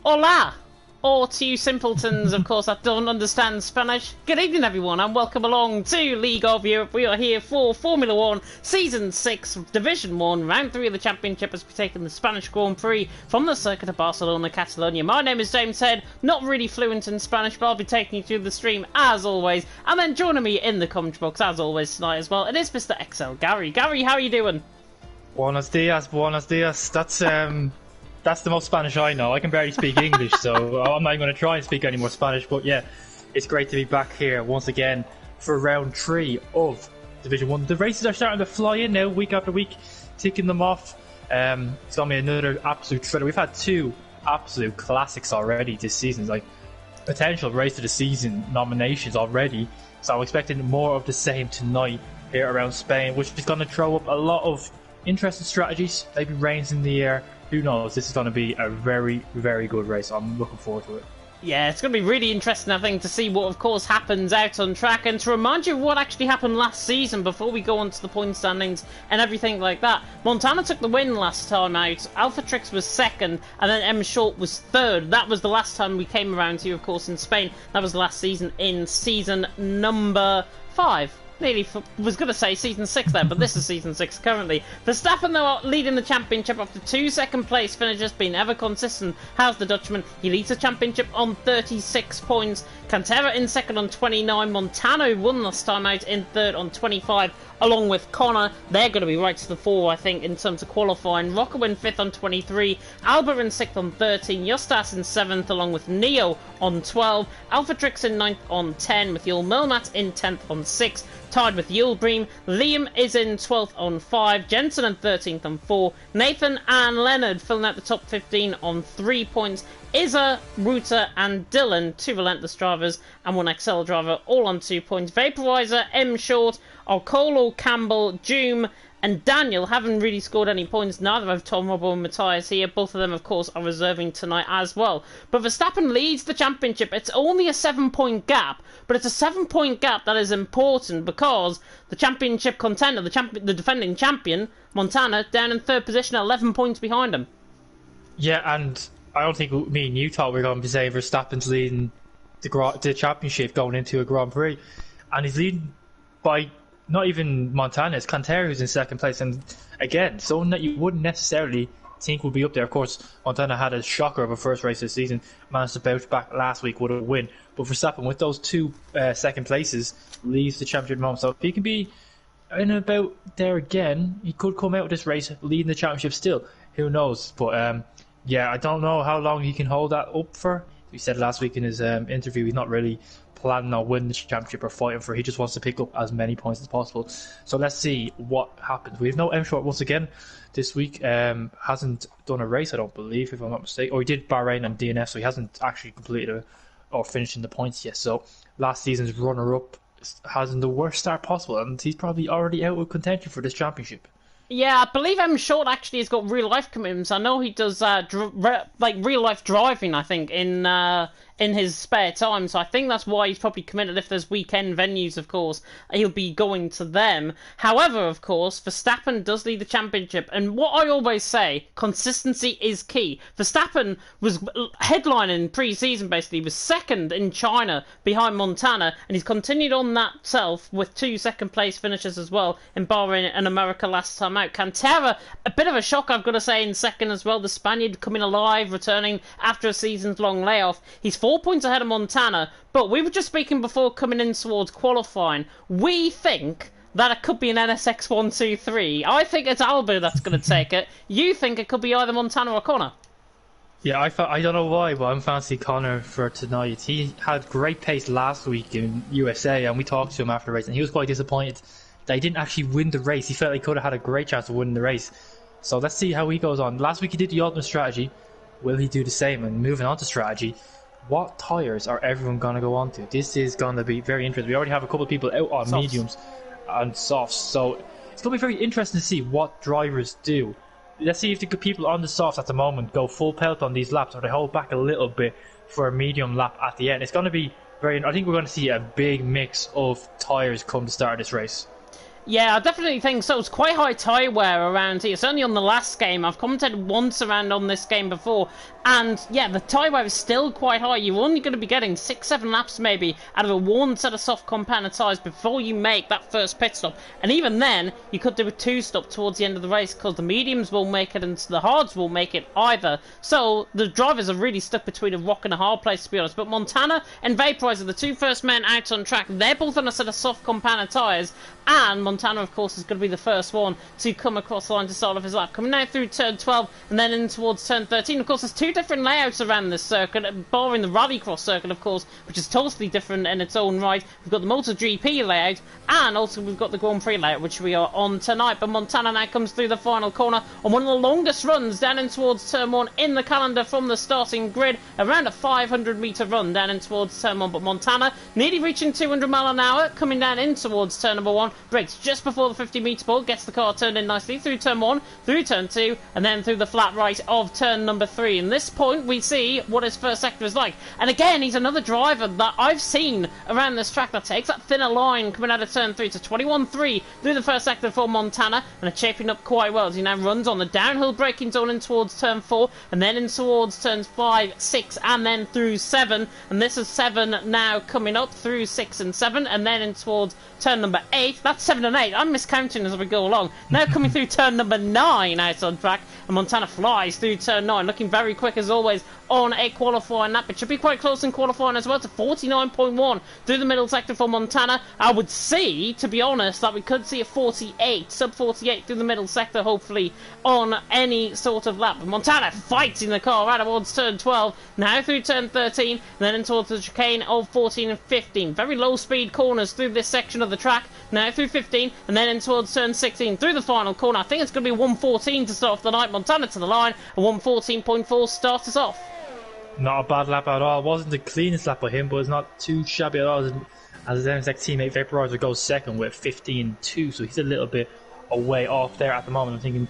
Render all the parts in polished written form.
Hola! Or to you simpletons, of course, that don't understand Spanish. Good evening, everyone, and welcome along to League of Europe. We are here for Formula 1, Season 6, Division 1, Round 3 of the Championship as we take in the Spanish Grand Prix from the Circuit of Barcelona, Catalonia. My name is James Head, not really fluent in Spanish, but I'll be taking you through the stream as always. And then joining me in the commentary box, as always, tonight as well, it is Mr. XL Gary. Gary, how are you doing? Buenos dias, buenos dias. That's the most Spanish I know. I can barely speak English, so I'm not even going to try and speak any more Spanish. But yeah, it's great to be back here once again for round 3 of Division 1. The races are starting to fly in now, week after week, ticking them off. It's going to be another absolute thriller. We've had 2 absolute classics already this season, like potential race of the season nominations already. So I'm expecting more of the same tonight here around Spain, which is going to throw up a lot of interesting strategies, maybe rains in the air. Who knows? This is going to be a very, very good race. I'm looking forward to it. Yeah, it's going to be really interesting, I think, to see what, of course, happens out on track. And to remind you of what actually happened last season before we go on to the point standings and everything like that. Montana took the win last time out. Alpha Trix was second, and then M Short was third. That was the last time we came around here, of course, in Spain. That was last season in season number 5. Was going to say season 6 there, but this is season 6 currently. Verstappen, though, leading the championship after 2 second-place finishes, being ever consistent. How's the Dutchman? He leads the championship on 36 points. Cantera in second on 29. Montano won last time out in third on 25, along with Connor. They're going to be right to the fore, I think, in terms of qualifying. Rocco in 5th on 23. Alba in 6th on 13. Justas in 7th, along with Neo on 12. Alpha Trix in 9th on 10, with Yul Milmat in 10th on 6. Tied with Yul Bream. Liam is in 12th on 5. Jensen in 13th on 4. Nathan and Leonard filling out the top 15 on 3 points. Izza, Ruta and Dylan, 2 relentless drivers and 1 XL driver, all on 2 points. Vaporizer, M Short, Alcolo, Campbell, Joom and Daniel haven't really scored any points. Neither have Tom, Robbo and Matthias here. Both of them, of course, are reserving tonight as well. But Verstappen leads the championship. It's only a 7-point gap, but it's a 7-point gap that is important because the championship contender, the defending champion, Montana, down in 3rd position at 11 points behind him. Yeah, and I don't think me and you thought we were going to be saying Verstappen's leading the championship going into a Grand Prix. And he's leading by not even Montana, it's Cantera who's in 2nd place. And again, someone that you wouldn't necessarily think would be up there. Of course, Montana had a shocker of a first race this season, managed to bounce back last week with a win. But Verstappen, with those 2 second places, leads the championship moment. So if he can be in about there again, he could come out of this race leading the championship still. Who knows? But yeah, I don't know how long he can hold that up for. He said last week in his interview he's not really planning on winning the championship or fighting for it. He just wants to pick up as many points as possible. So let's see what happens. We have no M Short once again this week. Hasn't done a race, I don't believe, if I'm not mistaken. Or he did Bahrain and DNF, so he hasn't actually completed or finished in the points yet. So last season's runner-up has in the worst start possible, and he's probably already out of contention for this championship. Yeah, I believe M Short actually has got real life commitments. I know he does real life driving, I think, in his spare time. So I think that's why he's probably committed. If there's weekend venues, of course, he'll be going to them. However, of course, Verstappen does lead the championship. And what I always say, consistency is key. Verstappen was headlining pre-season, basically. He was 2nd in China behind Montana. And he's continued on that self with 2 second-place finishes as well in Bahrain and America last time out. Cantera, a bit of a shock, I've got to say, in 2nd as well. The Spaniard coming alive, returning after a season's long layoff. He's 4 points ahead of Montana, but we were just speaking before coming in towards qualifying. We think that it could be an NSX 123. I think it's Alba that's going to take it. You think it could be either Montana or Connor? Yeah, I don't know why, but I'm fancy Connor for tonight. He had great pace last week in USA, and we talked to him after the race, and he was quite disappointed that he didn't actually win the race. He felt he could have had a great chance of winning the race. So let's see how he goes on. Last week he did the ultimate strategy. Will he do the same? And moving on to strategy, what tyres are everyone going to go on to? This is going to be very interesting. We already have a couple of people out on softs, mediums and softs. So it's going to be very interesting to see what drivers do. Let's see if the people on the softs at the moment go full pelt on these laps, or they hold back a little bit for a medium lap at the end. It's going to be very... I think we're going to see a big mix of tyres come the start of this race. Yeah, I definitely think so. It's quite high tyre wear around here. Certainly on the last game. I've commented once around on this game before. And yeah, the tyre wear is still quite high. You're only going to be getting 6-7 laps maybe out of a one set of soft compounded tyres before you make that first pit stop. And even then, you could do a 2-stop towards the end of the race because the mediums won't make it and the hards won't make it either. So the drivers are really stuck between a rock and a hard place, to be honest. But Montana and Vaporizer, the two first men out on track, they're both on a set of soft compounded tyres. And Montana, of course, is going to be the first one to come across the line to start off his lap. Coming now through turn 12 and then in towards turn 13. Of course, there's two different layouts around this circuit, barring the Rallycross circuit, of course, which is totally different in its own right. We've got the MotoGP layout, and also we've got the Grand Prix layout, which we are on tonight. But Montana now comes through the final corner on one of the longest runs down in towards turn 1 in the calendar from the starting grid. Around a 500-metre run down in towards turn 1. But Montana nearly reaching 200 mile an hour, coming down in towards turn number 1. Brakes just before the 50-metre pole, gets the car turned in nicely through turn 1, through turn 2, and then through the flat right of turn number 3. In this point, we see what his first sector is like. And again, he's another driver that I've seen around this track that takes that thinner line coming out of turn 3 to 21.3 through the first sector for Montana, and are shaping up quite well as he now runs on the downhill braking zone in towards turn 4, and then in towards turns 5, 6, and then through 7. And this is 7 now coming up through 6 and 7, and then in towards turn number 8. That's 7 and 8. I'm miscounting as we go along. Now coming through turn number 9 out on track, and Montana flies through turn 9, looking very quick as always on a qualifying lap. It should be quite close in qualifying as well to 49.1 through the middle sector for Montana. I would see, to be honest, that we could see a 48, sub 48 through the middle sector, hopefully, on any sort of lap. But Montana fighting the car right towards turn 12, now through turn 13, and then in towards the chicane of 14 and 15. Very low speed corners through this section of the track, now through 15, and then in towards turn 16 through the final corner. I think it's going to be 114 to start off the night. Montana to the line, and 114.4 starts us off. Not a bad lap at all. It wasn't the cleanest lap by him, but it's not too shabby at all. As his NSX teammate Vaporizer goes second with 15.2, so he's a little bit away off there at the moment. I think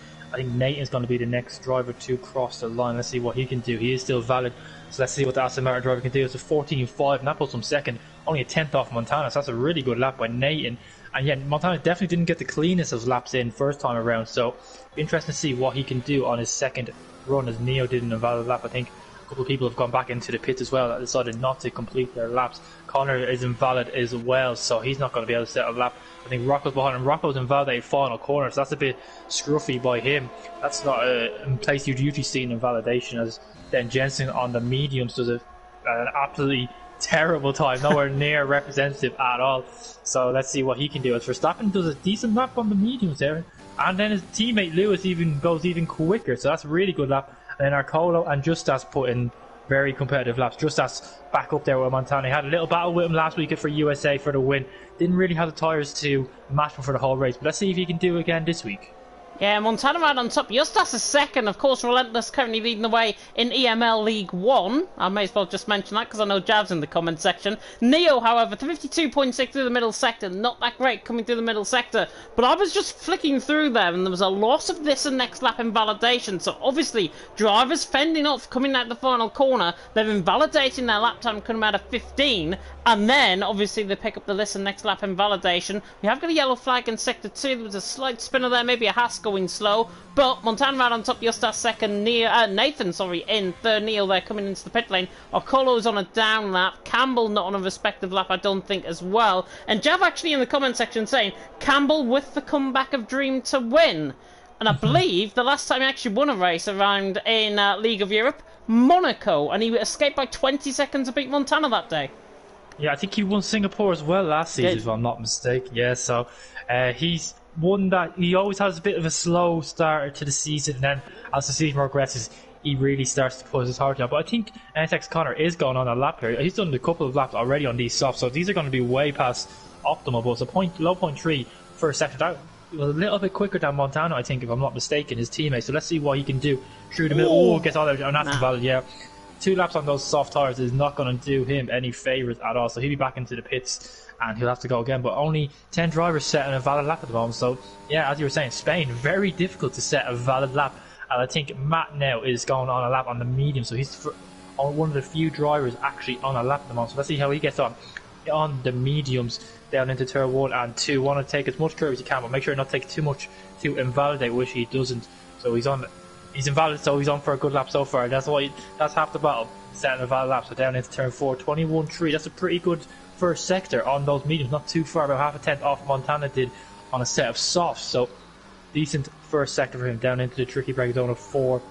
Nathan's going to be the next driver to cross the line. Let's see what he can do. He is still valid, so let's see what the Aston Martin driver can do. It's a 14.5, and that puts him second, only a 10th off Montana, so that's a really good lap by Nathan. And yeah, Montana definitely didn't get the cleanest of laps in first time around, so interesting to see what he can do on his second run, as Neo did in a valid lap. I think a couple of people have gone back into the pits as well that decided not to complete their laps. Connor is invalid as well, so he's not going to be able to set a lap. I think Rocco's behind him. Rocco's invalidated final corner, so that's a bit scruffy by him. That's not a place you'd usually see in invalidation, as then Jensen on the mediums does an absolutely terrible time, nowhere near representative at all. So let's see what he can do, as Verstappen does a decent lap on the mediums there, and then his teammate Lewis goes even quicker, so that's a really good lap. And then Arcolo and Justas put in very competitive laps. Justas back up there with Montana. He had a little battle with him last week for USA for the win. Didn't really have the tyres to match him for the whole race, but let's see if he can do it again this week. Yeah, Montana right on top. Justas is second. Of course, Relentless currently leading the way in EML League 1. I may as well just mention that because I know Jav's in the comment section. Neo, however, to 52.6 through the middle sector. Not that great coming through the middle sector. But I was just flicking through there and there was a loss of this and next lap invalidation. So obviously, drivers fending off coming out the final corner. They're invalidating their lap time coming out of 15. And then, obviously, they pick up the list and next lap invalidation. We have got a yellow flag in sector 2. There was a slight spinner there, maybe a Haas going slow. But Montana right on top, Justas second, Nathan, in third, Neil there coming into the pit lane. Ocolo's on a down lap. Campbell not on a respective lap, I don't think, as well. And Jav actually in the comment section saying, Campbell with the comeback of Dream to win. And I believe the last time he actually won a race around in League of Europe, Monaco. And he escaped by 20 seconds to beat Montana that day. Yeah, I think he won Singapore as well last season, if I'm not mistaken. Yeah, so he's one that he always has a bit of a slow start to the season, and then as the season progresses, he really starts to put his heart down. But I think NSX Connor is going on a lap here. He's done a couple of laps already on these softs, so these are going to be way past optimal. But it's a low 0.3 for a sector. That was a little bit quicker than Montana, I think, if I'm not mistaken, his teammate. So let's see what he can do through the middle. Oh, gets all that. And that's invalid, yeah. 2 laps on those soft tyres is not going to do him any favours at all, so he'll be back into the pits and he'll have to go again. But only 10 drivers setting a valid lap at the moment, so yeah, as you were saying, Spain, very difficult to set a valid lap. And I think Matt now is going on a lap on the medium, so he's one of the few drivers actually on a lap at the moment, so let's see how he gets on. on the mediums down into turn 1 and 2. Want to take as much curve as you can, but make sure not to take too much to invalidate, which he doesn't. So he's invalid, so he's on for a good lap so far. That's half the battle, setting a valid lap. So down into turn 4, 21.3. That's a pretty good first sector on those mediums, not too far, about half a tenth off Montana did on a set of softs. So decent first sector for him down into the tricky break zone of 4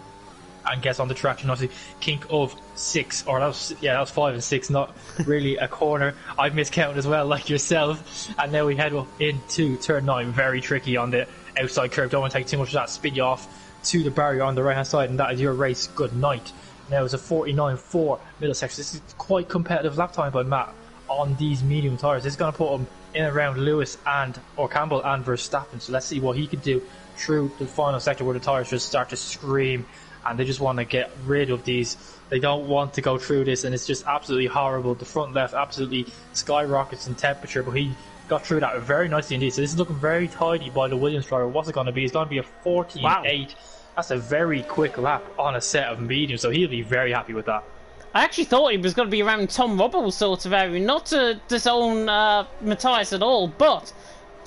and gets on the traction. Obviously kink of 6, or that was 5 and 6, not really a corner. I've miscounted as well, like yourself. And now we head up into turn 9, very tricky on the outside curve. Don't want to take too much of that, spin you off to the barrier on the right hand side, and that is your race. Good night. Now it's a 49.4 middle section. This is quite competitive lap time by Matt on these medium tyres. This is going to put him in around Lewis or Campbell and Verstappen. So let's see what he can do through the final sector, where the tyres just start to scream and they just want to get rid of these. They don't want to go through this, and it's just absolutely horrible. The front left absolutely skyrockets in temperature, but he got through that very nicely indeed. So this is looking very tidy by the Williams driver. What's it going to be? It's going to be a 14.8. Wow. That's a very quick lap on a set of mediums, so he'll be very happy with that. I actually thought he was going to be around Tom Rubble's sort of area, not to disown Matthias at all, but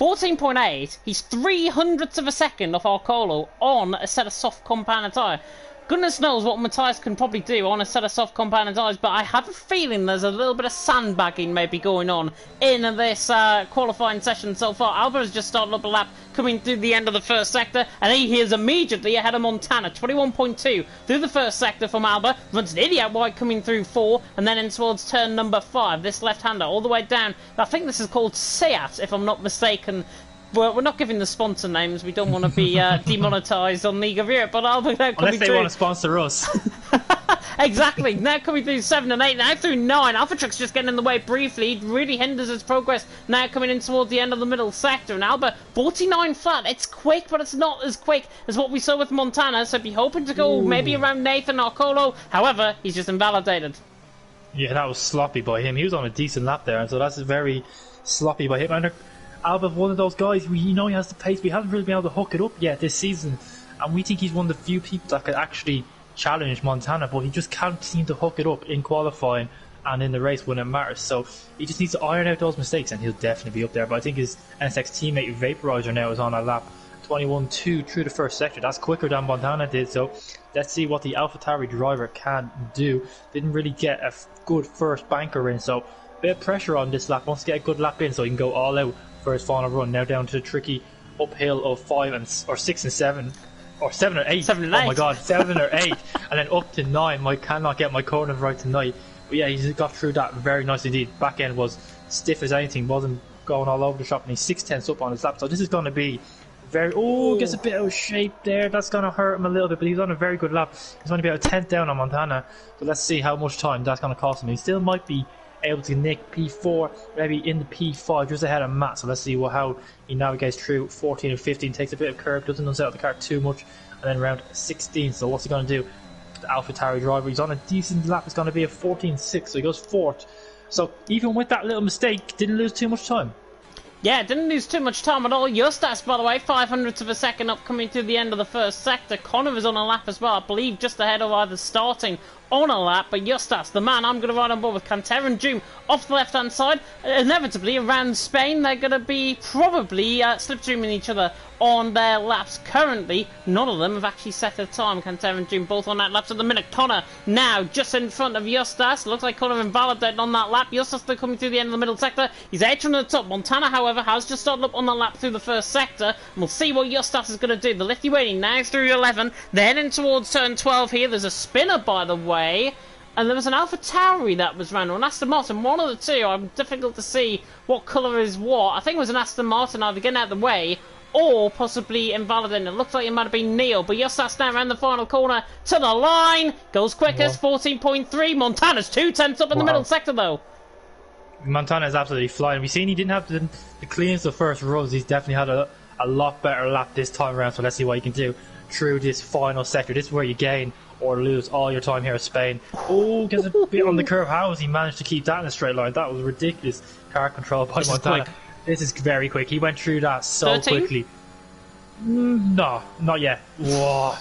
14.8, he's 0.03 of a second off Arcolo on a set of soft compound tyre. Goodness knows what Matthias can probably do on a set of soft compound tyres, but I have a feeling there's a little bit of sandbagging maybe going on in this qualifying session so far. Alba has just started up a lap coming through the end of the first sector, and he is immediately ahead of Montana, 21.2 through the first sector from Alba, runs nearly out wide coming through 4, and then in towards turn number 5, this left-hander all the way down. I think this is called Seat, if I'm not mistaken. We're not giving the sponsor names. We don't want to be demonetised on League of Europe, but Alba now coming unless they want to sponsor us. Exactly. Now coming through 7 and 8, now through 9. Alphatrix just getting in the way briefly. It really hinders his progress. Now coming in towards the end of the middle sector. And Alba, 49 flat. It's quick, but it's not as quick as what we saw with Montana. So be hoping to go maybe around Nathan Arcolo. However, he's just invalidated. Yeah, that was sloppy by him. He was on a decent lap there, and so that's very sloppy by him. And Alba's one of those guys, he has the pace, but he hasn't really been able to hook it up yet this season. And we think he's one of the few people that could actually challenge Montana, but he just can't seem to hook it up in qualifying and in the race when it matters. So he just needs to iron out those mistakes, and he'll definitely be up there. But I think his NSX teammate Vaporizer now is on a lap 21.2 through the first sector. That's quicker than Montana did. So let's see what the AlphaTauri driver can do. Didn't really get a good first banker in, so a bit of pressure on this lap. Wants to get a good lap in so he can go all out for his final run. Now down to the tricky uphill of 6 and 7, or 7 or 8. 7 and 8. Oh my god, 7 or 8, and then up to 9. I cannot get my corners right tonight. But yeah, he's got through that very nicely indeed. Back end was stiff as anything, wasn't going all over the shop, and he's 6/10 up on his lap. So this is going to be very. Gets a bit out of shape there. That's going to hurt him a little bit, but he's on a very good lap. He's only about a 10th down on Montana. But let's see how much time that's going to cost him. He still might be able to nick P4, maybe in the P5, just ahead of Matt. So let's see how he navigates through 14 and 15. Takes a bit of curve, doesn't lose out the car too much, and then around 16. So what's he going to do? The AlphaTauri driver, he's on a decent lap. It's going to be a 14.6, so he goes 4th. So even with that little mistake, didn't lose too much time. Yeah, didn't lose too much time at all. Justas, by the way, 500ths of a second up coming to the end of the first sector. Connor was on a lap as well, I believe just ahead of either starting on a lap, but Justas, the man I'm going to ride on board with. Cantera and Doom off the left-hand side. Inevitably, around Spain, they're going to be probably slipstreaming each other on their laps. Currently, none of them have actually set a time. Cantera and Doom both on that laps at the minute. Connor now just in front of Justas. Looks like Connor invalidated on that lap. Justas still coming through the end of the middle sector. He's 8 on the top. Montana, however, has just started up on the lap through the first sector. And we'll see what Justas is going to do. The Lithuanian now through 11. Then in towards turn 12 here. There's a spinner, by the way. And there was an AlphaTauri that was ran, or an Aston Martin, one of the two. I'm difficult to see what colour is what. I think it was an Aston Martin either getting out of the way or possibly invalidating. It looks like it might have been Neil, but Justas now around the final corner to the line. Goes quickest, 14.3. Montana's 2/10 up in the middle sector though. Montana is absolutely flying. We've seen he didn't have the cleanest of first runs. He's definitely had a lot better lap this time around, so let's see what he can do through this final sector. This is where you gain or lose all your time here in Spain. Gets a bit on the curve. How has he managed to keep that in a straight line? That was ridiculous car control by Montana. This is very quick. He went through that so 13? quickly. No, not yet. Whoa.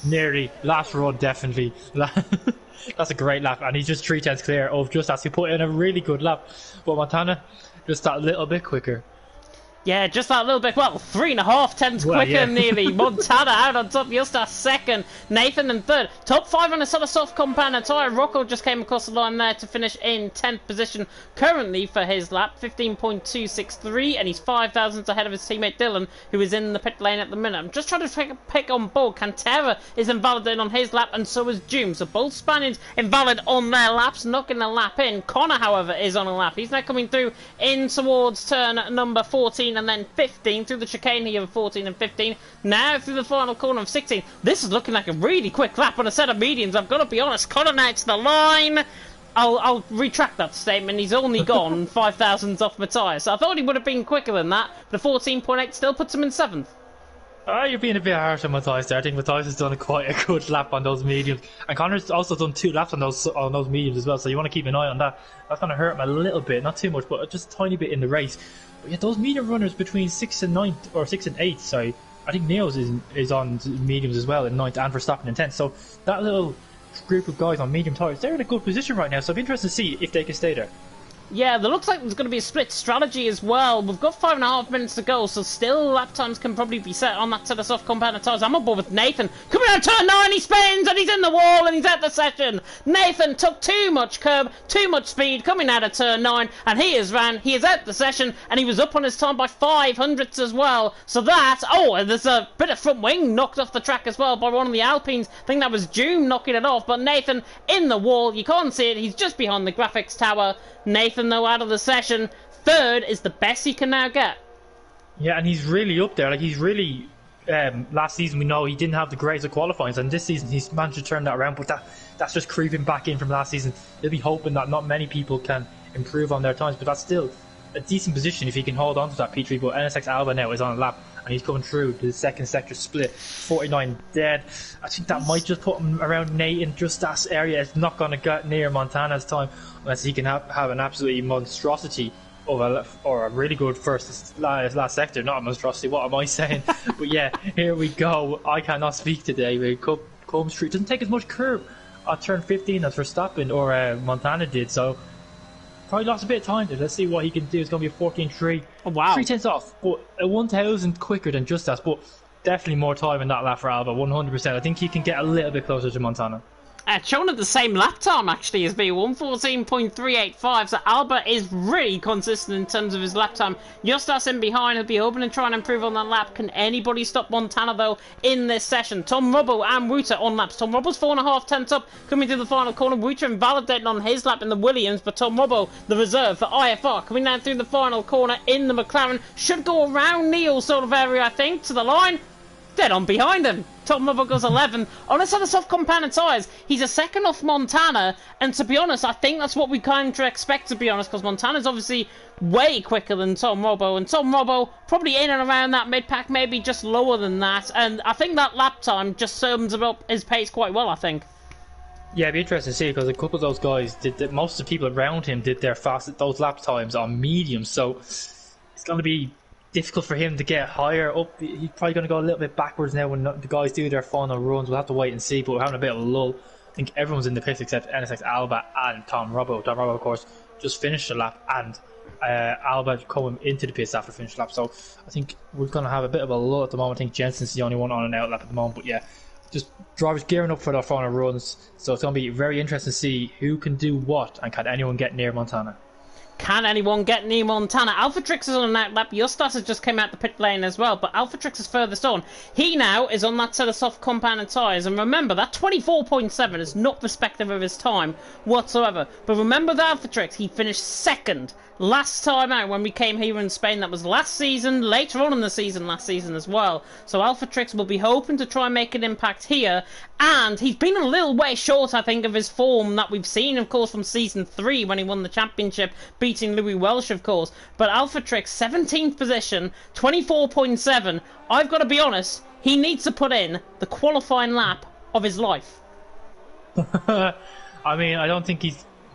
nearly. Last run, definitely. That's a great lap, and he's just 3/10 clear of Justas, who put in a really good lap. But Montana just that little bit quicker. Yeah, just that little bit. Well, 3.5 tenths quicker, nearly. Montana out on top. Justas second. Nathan in third. Top 5 on a sort of soft compound tyre. Rocco just came across the line there to finish in 10th position currently for his lap. 15.263, and he's 5 thousandths ahead of his teammate Dylan, who is in the pit lane at the minute. I'm just trying to pick on board. Cantera is invalidated on his lap, and so is Doom. So both Spaniards invalid on their laps, knocking a lap in. Connor, however, is on a lap. He's now coming through in towards turn number 14. And then 15 through the chicane here of 14 and 15. Now through the final corner of 16. This is looking like a really quick lap on a set of mediums. I've got to be honest. Connor now to the line. I'll retract that statement. He's only gone 5 thousandths off Matthias. So I thought he would have been quicker than that. The 14.8 still puts him in 7th. You're being a bit harsh on Matthias there. I think Matthias has done quite a good lap on those mediums, and Connor's also done 2 laps on those mediums as well. So you want to keep an eye on that. That's going to hurt him a little bit, not too much, but just a tiny bit in the race. But yeah, those medium runners between 6th and 9th, or 6th and 8th, sorry. I think Neos is on mediums as well in 9th, and Verstappen in 10th. So that little group of guys on medium tyres, they're in a good position right now. So I'd be interested to see if they can stay there. Yeah, there looks like there's going to be a split strategy as well. We've got 5.5 minutes to go, so still lap times can probably be set on that set of soft compound tyres. I'm on board with Nathan. Coming out turn 9, he spins, and he's in the wall, and he's at the session. Nathan took too much curb, too much speed, coming out of turn 9, and he is at the session, and he was up on his time by 500ths as well. So that, and there's a bit of front wing knocked off the track as well by one of the Alpines. I think that was Doom knocking it off, but Nathan in the wall. You can't see it, he's just behind the graphics tower. Nathan, though, out of the session. 3rd is the best he can now get. Yeah, and he's really up there. Like, he's really... last season, we know he didn't have the greatest of qualifying, and this season he's managed to turn that around, but that's just creeping back in from last season. They'll be hoping that not many people can improve on their times, but that's still a decent position if he can hold on to that P3. But NSX Alba now is on a lap, and he's coming through the second sector split. 49 dead. I think that might just put him around Nate in just that area. It's not going to get near Montana's time unless he can have an absolutely monstrosity of a really good last sector. Not a monstrosity, what am I saying? But yeah, here we go. I cannot speak today. We come through. It doesn't take as much curb at turn 15 as Verstappen or Montana did, so probably lost a bit of time there. Let's see what he can do. It's going to be a 14.3. Oh, wow. 3/10 off, but a 1,000 quicker than Justas, but definitely more time in that lap for Alba, 100%. I think he can get a little bit closer to Montana. Shown at the same lap time actually as me, 1:14.385. So Alba is really consistent in terms of his lap time. Justas in behind. He'll be hoping to try and improve on that lap. Can anybody stop Montana though in this session? Tom Robbo and Ruta on laps. Tom Robbo's 4.5 tenths up coming to the final corner. Ruta invalidating on his lap in the Williams, but Tom Robbo, the reserve for IFR, coming down through the final corner in the McLaren. Should go around Neil's sort of area, I think, to the line. Dead on behind him. Tom Robbo goes 11 on a set of soft compound tyres. He's a second off Montana, and to be honest, I think that's what we kind of expect, to be honest, because Montana's obviously way quicker than Tom Robbo, and Tom Robbo probably in and around that mid-pack, maybe just lower than that, and I think that lap time just sums up his pace quite well, I think. Yeah, it'd be interesting to see, because a couple of those guys most of the people around him did those lap times on medium, so it's going to be difficult for him to get higher up. He's probably going to go a little bit backwards now when the guys do their final runs. We'll have to wait and see, but we're having a bit of a lull. I think everyone's in the pits except NSX Alba and Tom Robbo. Tom Robbo, of course, just finished the lap, and Alba coming into the pits after finishing the lap. So I think we're going to have a bit of a lull at the moment. I think Jensen's the only one on and out lap at the moment, but yeah, just drivers gearing up for their final runs. So it's going to be very interesting to see who can do what, and can anyone get near Montana. Can anyone get near Montana? Alphatrix is on an out lap. Justas has just came out the pit lane as well, but Alphatrix is furthest on. He now is on that set of soft compound tyres, and remember, that 24.7 is not respective of his time whatsoever. But remember that Alphatrix, he finished second last time out when we came here in Spain. That was last season, later on in the season, last season as well. So Alphatrix will be hoping to try and make an impact here, and he's been a little way short, I think, of his form that we've seen, of course, from season 3 when he won the championship, beating Louis Welsh, of course. But Alphatrix, 17th position, 24.7. I've got to be honest, he needs to put in the qualifying lap of his life. I mean, I don't think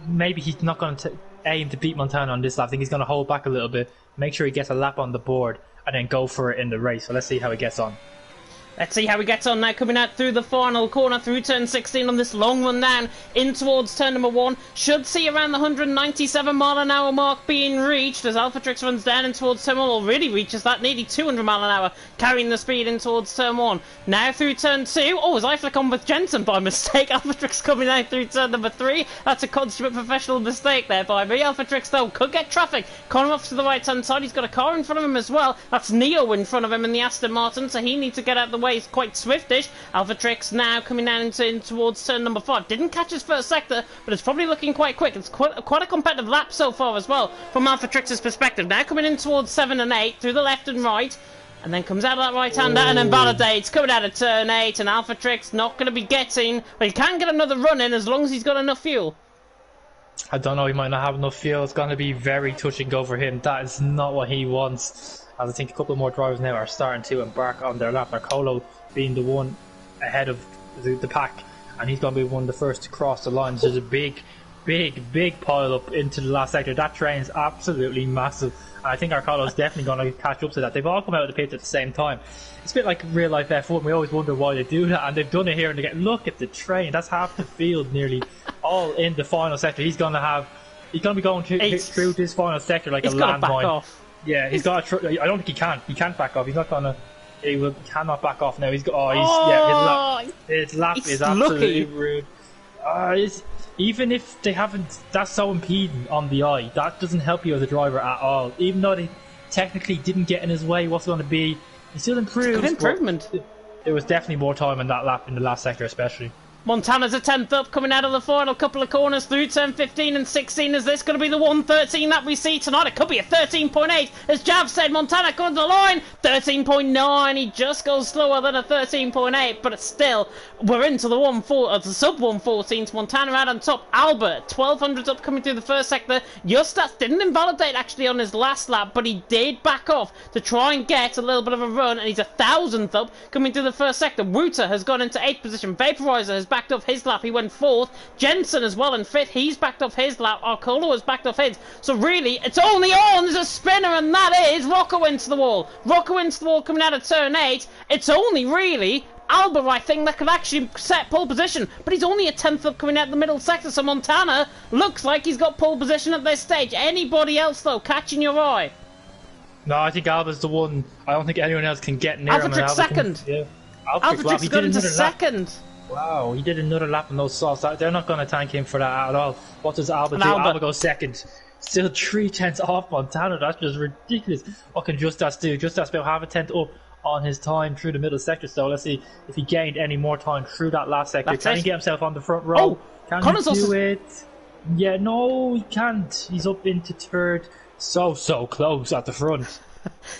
maybe he's not going to aim to beat Montana on this lap. I think he's going to hold back a little bit, make sure he gets a lap on the board, and then go for it in the race. So let's see how he gets on. Let's see how he gets on now, coming out through the final corner, through turn 16 on this long run down, in towards turn number 1. Should see around the 197-mile-an-hour mark being reached as Alphatrix runs down in towards turn 1, already reaches that, nearly 200-mile-an-hour, carrying the speed in towards turn 1. Now through turn 2, oh, as I flick on with Jensen by mistake, Alphatrix coming out through turn number 3. That's a consummate professional mistake there by me. Alphatrix, though, could get traffic. Connor off to the right-hand side, he's got a car in front of him as well. That's Neo in front of him in the Aston Martin, so he needs to get out of the way. He's quite swiftish. Alphatrix now coming down in towards turn number 5. Didn't catch his first sector, but it's probably looking quite quick. It's quite a competitive lap so far as well, from Alphatrix's perspective. Now coming in towards 7 and 8, through the left and right, and then comes out of that right-hander and then validates, coming out of turn 8, and Alphatrix not going to be getting, but he can get another run in as long as he's got enough fuel. I don't know, he might not have enough fuel. It's going to be very touch and go for him. That is not what he wants. As I think a couple more drivers now are starting to embark on their lap. Colo being the one ahead of the pack, and he's going to be one of the first to cross the lines. There's a big pile up into the last sector. That train is absolutely massive, and I think Colo's definitely going to catch up to that. They've all come out of the pit at the same time. It's a bit like real life F1. We always wonder why they do that, and they've done it here. And they get, look at the train. That's half the field nearly, all in the final sector. He's going to be going through this final sector like a landmine. Yeah, he's got. I don't think he can. He can't back off. He's not gonna. He cannot back off now. He's got. His lap is absolutely rude. Even if they haven't, that's so impeding on the eye. That doesn't help you as a driver at all. Even though they technically didn't get in his way, what's going to be? He still improved. Good improvement. There was definitely more time in that lap in the last sector, especially. Montana's a 10th up, coming out of the final couple of corners through turn 15 and 16. Is this going to be the 1:13 that we see tonight? It could be a 13.8. As Jav said, Montana comes to the line. 13.9. He just goes slower than a 13.8, but it's still, we're into the sub 114s. Montana out on top. Albert, 1200s up, coming through the first sector. Justas didn't invalidate actually on his last lap, but he did back off to try and get a little bit of a run, and he's a 1000th up, coming through the first sector. Wouter has gone into 8th position. Vaporizer has backed off his lap, he went 4th. Jensen as well in 5th, he's backed off his lap. Arcolo has backed off his. So really, it's only on, there's a spinner, and that is Rocco into the wall. Rocco into the wall coming out of turn 8. It's only really Albert, I think, that could actually set pole position, but he's only a 10th up coming out the middle sector, so Montana looks like he's got pole position at this stage. Anybody else, though, catching your eye? No, I think Albert's the one. I don't think anyone else can get near him. Alphatrix second. Alphatrix got into second. Wow, he did another lap on those softs. They're not going to thank him for that at all. What does Albert do? Albert goes second. Still 3/10 off Montana. That's just ridiculous. What can Justas do? Justas about half a tenth up on his time through the middle sector. So let's see if he gained any more time through that last sector. Can he get himself on the front row? Can he do it? Yeah, no, he can't. He's up into third. So close at the front.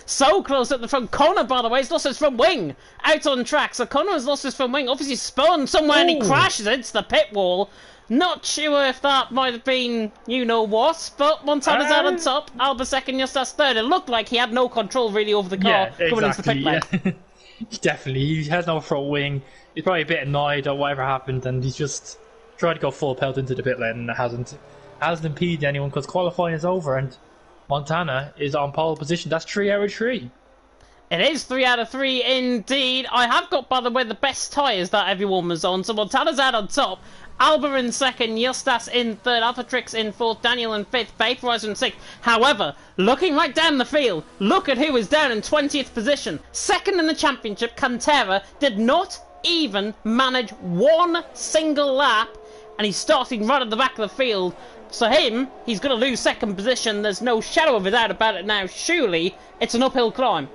So close at the front. Connor, by the way, has lost his front wing out on track. So Connor has lost his front wing. Obviously spun somewhere and he crashes into the pit wall. Not sure if that might have been you know what, but Montana's out on top. Alba second, Justas third. It looked like he had no control really over the car coming into the pit lane. Yeah. Definitely, he has no front wing. He's probably a bit annoyed at whatever happened, and he's just tried to go full pelt into the pit lane, and it hasn't impeded anyone because qualifying is over and Montana is on pole position. That's 3 out of 3. It is 3 out of 3 indeed. I have got, by the way, the best tyres that everyone was on. So Montana's out on top. Alba in second, Justas in third, Alphatrix in fourth, Daniel in fifth, Vaporizer in sixth. However, looking right down the field, look at who is down in 20th position. Second in the championship, Cantera did not even manage one single lap, and he's starting right at the back of the field. So he's going to lose second position. There's no shadow of a doubt about it now. Surely it's an uphill climb.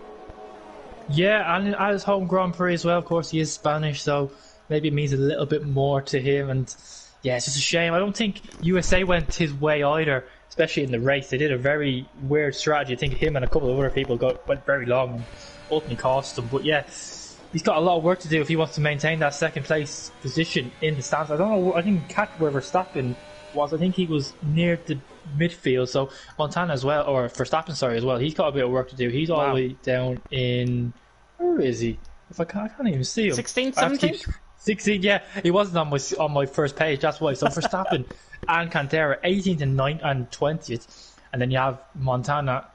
Yeah, and at his home Grand Prix as well. Of course, he is Spanish, so maybe it means a little bit more to him. And yeah, it's just a shame. I don't think USA went his way either, especially in the race. They did a very weird strategy. I think him and a couple of other people went very long and ultimately cost him. But yeah, he's got a lot of work to do if he wants to maintain that second place position in the stands. I don't know. I didn't catch where Verstappen was. I think he was near the midfield. So Montana as well, or Verstappen, sorry, as well. He's got a bit of work to do. He's all the way down in, where is he? If I can't even see him. 16, 17? 16, yeah. He wasn't on my first page. That's why. So Verstappen and Cantera, 18th and 9th and 20th, and then you have Montana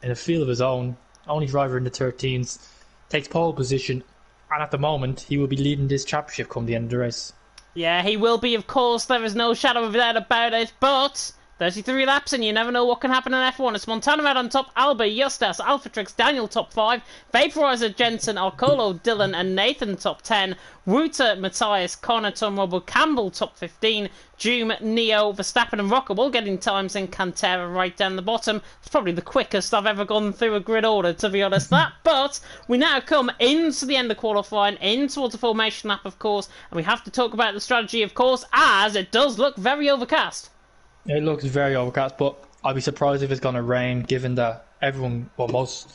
in a field of his own, only driver in the 13s, takes pole position and at the moment, he will be leading this championship come the end of the race. Yeah, he will be, of course. There is no shadow of a doubt about it. But 33 laps and you never know what can happen in F1. It's Montana out on top, Alba, Justas, Alphatrix, Daniel top 5, Vaporizer, Jensen, Arcolo, Dylan and Nathan top 10, Ruta, Matthias, Connor, Tom Robo, Campbell top 15, Doom, Neo, Verstappen and Rocker all getting times in Cantera right down the bottom. It's probably the quickest I've ever gone through a grid order, to be honest. But we now come into the end of qualifying, in towards the formation lap, of course, and we have to talk about the strategy, of course, as it does look very overcast. It looks very overcast, but I'd be surprised if it's going to rain, given that most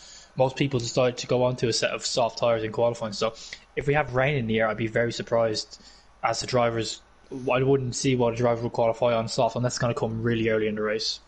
people decide to go onto a set of soft tyres in qualifying. So if we have rain in the air, I'd be very surprised as the drivers. I wouldn't see what a driver would qualify on soft, and that's going to come really early in the race.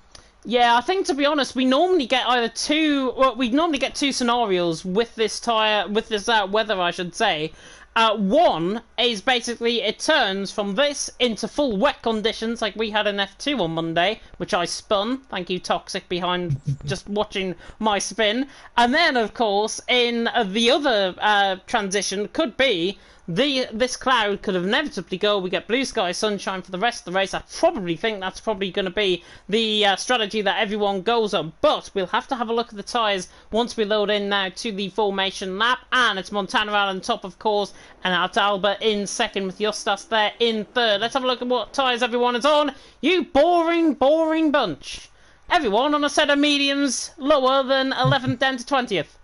Yeah, I think, to be honest, we normally get two scenarios with this weather, I should say. One is basically it turns from this into full wet conditions like we had in F2 on Monday, which I spun. Thank you, Toxic, behind just watching my spin. And then, of course, in the other transition could be this cloud could inevitably go. We get blue sky, sunshine for the rest of the race. I probably think that's probably going to be the strategy that everyone goes on. But we'll have to have a look at the tyres once we load in now to the formation lap. And it's Montana out on top, of course, and out Alba in second with Justas there in third. Let's have a look at what tyres everyone is on. You boring bunch. Everyone on a set of mediums lower than 11th down to 20th.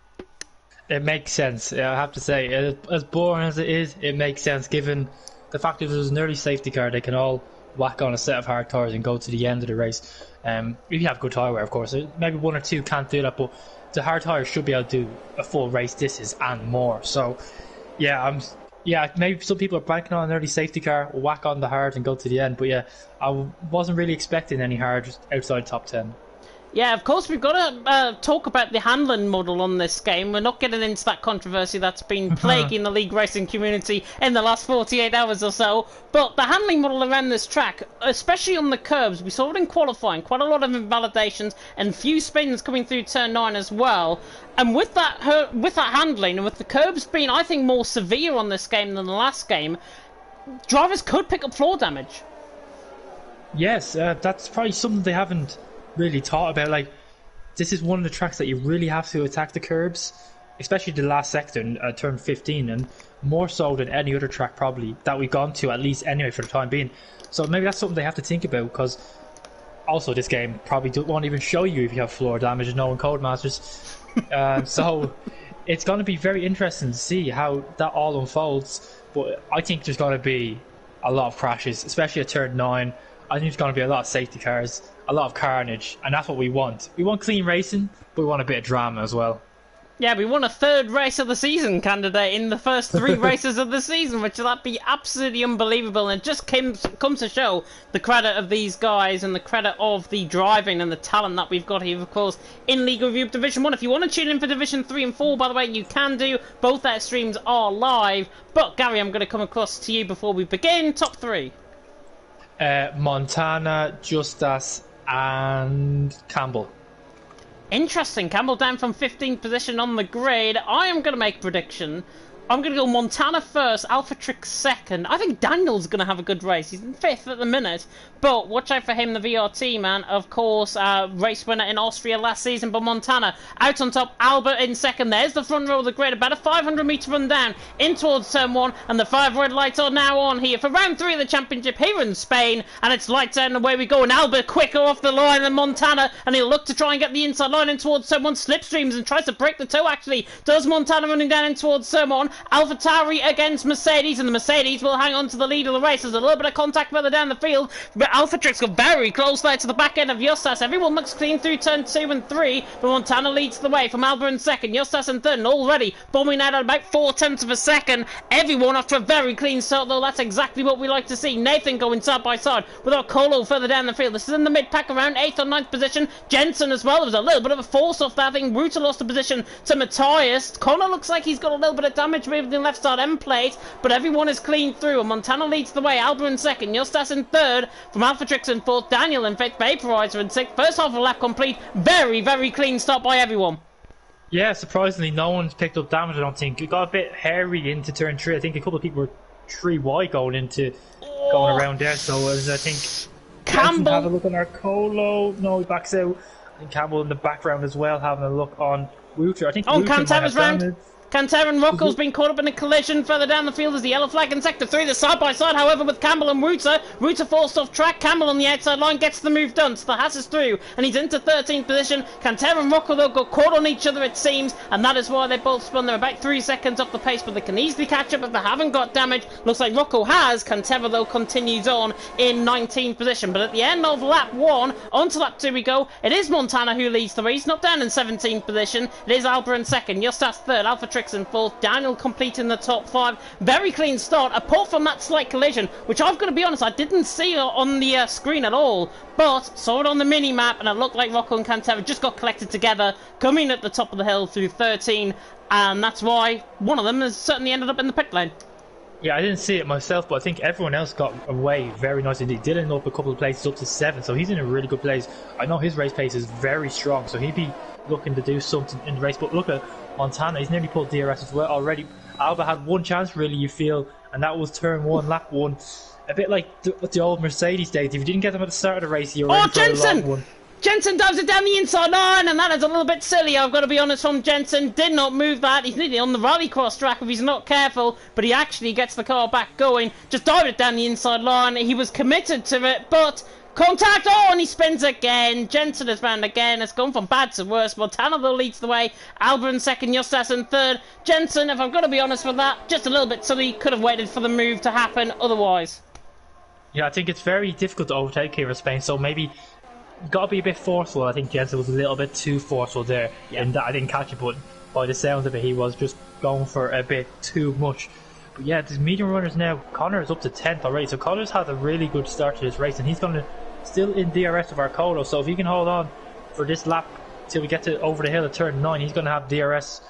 It makes sense. I have to say, as boring as it is, it makes sense given the fact that if there's an early safety car, they can all whack on a set of hard tyres and go to the end of the race. If you have good tyre wear, of course. Maybe one or two can't do that, but the hard tyres should be able to do a full race distance and more. So, yeah, maybe some people are banking on an early safety car, whack on the hard and go to the end. But yeah, I wasn't really expecting any hard outside top 10. Yeah, of course, we've got to talk about the handling model on this game. We're not getting into that controversy that's been plaguing the league racing community in the last 48 hours or so. But the handling model around this track, especially on the curbs, we saw it in qualifying, quite a lot of invalidations and few spins coming through turn 9 as well. And with that handling and with the curbs being, I think, more severe on this game than the last game, drivers could pick up floor damage. Yes, that's probably something they haven't really thought about. Like, this is one of the tracks that you really have to attack the curbs, especially the last sector, turn 15, and more so than any other track probably that we've gone to, at least anyway for the time being. So maybe that's something they have to think about, because also this game probably won't even show you if you have floor damage, knowing Codemasters. So it's going to be very interesting to see how that all unfolds. But I think there's going to be a lot of crashes, especially at turn 9. I think there's going to be a lot of safety cars, a lot of carnage, and that's what we want. We want clean racing, but we want a bit of drama as well. Yeah, we won a third race of the season candidate in the first 3 races of the season, which would be absolutely unbelievable. And it just comes to show the credit of these guys and the credit of the driving and the talent that we've got here, of course, in League Review Division 1. If you want to tune in for Division 3 and 4, by the way, you can do. Both their streams are live. But, Gary, I'm going to come across to you before we begin. Top 3. Montana, Justas, and Campbell. Interesting. Campbell down from 15th position on the grid. I am going to make a prediction. I'm going to go Montana first, Alphatrix second. I think Daniel's going to have a good race. He's in 5th at the minute. But watch out for him, the VRT man. Of course, race winner in Austria last season. But Montana out on top, Albert in second. There's the front row of the grid. About a 500-metre run down in towards turn 1. And the 5 red lights are now on here for round 3 of the championship here in Spain. And it's lights out and away we go. And Albert quicker off the line than Montana. And he'll look to try and get the inside line in towards turn 1. Slipstreams and tries to break the toe, actually. Does Montana running down in towards turn 1. AlphaTauri against Mercedes, and the Mercedes will hang on to the lead of the race. There's a little bit of contact further down the field, but Alphatrix got very close there to the back end of Justas. Everyone looks clean through turn 2 and 3, but Montana leads the way from Alba in second, Justas in third, and already bombing out at about 0.4 of a second. Everyone after a very clean start, though. That's exactly what we like to see. Nathan going side by side with Arcolo further down the field. This is in the mid-pack around 8th or 9th position. Jensen as well. There was a little bit of a force off that. I think Ruta lost the position to Matthias. Connor looks like he's got a little bit of damage moving in left side end plate, but everyone is clean through, and Montana leads the way. Alba in second, Justas in third, from Alphatrix in fourth, Daniel in fifth, Vaporizer in sixth. First half of the lap complete. Very, very clean start by everyone. Yeah, surprisingly, no one's picked up damage, I don't think. It got a bit hairy into turn 3. I think a couple of people were 3 wide going around there, so as I think Campbell. Have a look on our Colo. No, he backs out. I think Campbell in the background as well, having a look on Wooter. I think On Wooter might have Cantera's round. damage. Cantera and Rocco's been caught up in a collision further down the field as the yellow flag in sector 3. They're side by side, however, with Campbell and Rooter. Rooter forced off track. Campbell on the outside line gets the move done. So the Haas is through and he's into 13th position. Cantera and Rocco, though, got caught on each other, it seems, and that is why they both spun. They're about 3 seconds off the pace, but they can easily catch up if they haven't got damage. Looks like Rocco has. Cantera, though, continues on in 19th position. But at the end of lap 1, onto lap 2 we go. It is Montana who leads the race, not down in 17th position. It is Alba in 2nd, Justas 3rd, Alpha Trix in 4th, Daniel completing the top 5. Very clean start, apart from that slight collision, which I've got to be honest, I didn't see on the screen at all, but saw it on the mini-map, and it looked like Rocco and Cantera just got collected together, coming at the top of the hill through 13, and that's why one of them has certainly ended up in the pit lane. Yeah, I didn't see it myself, but I think everyone else got away very nicely indeed. Dylan up a couple of places up to 7, so he's in a really good place. I know his race pace is very strong, so he'd be looking to do something in the race. But look at Montana, he's nearly pulled DRS as well already. Alba had one chance, really, you feel, and that was turn 1, lap 1. A bit like the old Mercedes days. If you didn't get them at the start of the race, you were in for a long one. Jensen dives it down the inside line, and that is a little bit silly, I've got to be honest, from Jensen. Did not move that. He's nearly on the rallycross track if he's not careful, but he actually gets the car back going. Just dived it down the inside line. He was committed to it, but contact! Oh, and he spins again. Jensen is round again. It's gone from bad to worse. Montana, though, leads the way. Alba in 2nd, Justas in 3rd. Jensen, if I've got to be honest with that, just a little bit silly. Could have waited for the move to happen otherwise. Yeah, I think it's very difficult to overtake here in Spain, so maybe got to be a bit forceful. I think Jensen was a little bit too forceful there. Yeah. In that I didn't catch it, but by the sounds of it, he was just going for a bit too much. But yeah, the medium runners now, Connor is up to 10th already, so Connor's had a really good start to this race, and he's going to still in DRS of Arcolo, so if he can hold on for this lap till we get to over the hill at turn 9, he's going to have DRS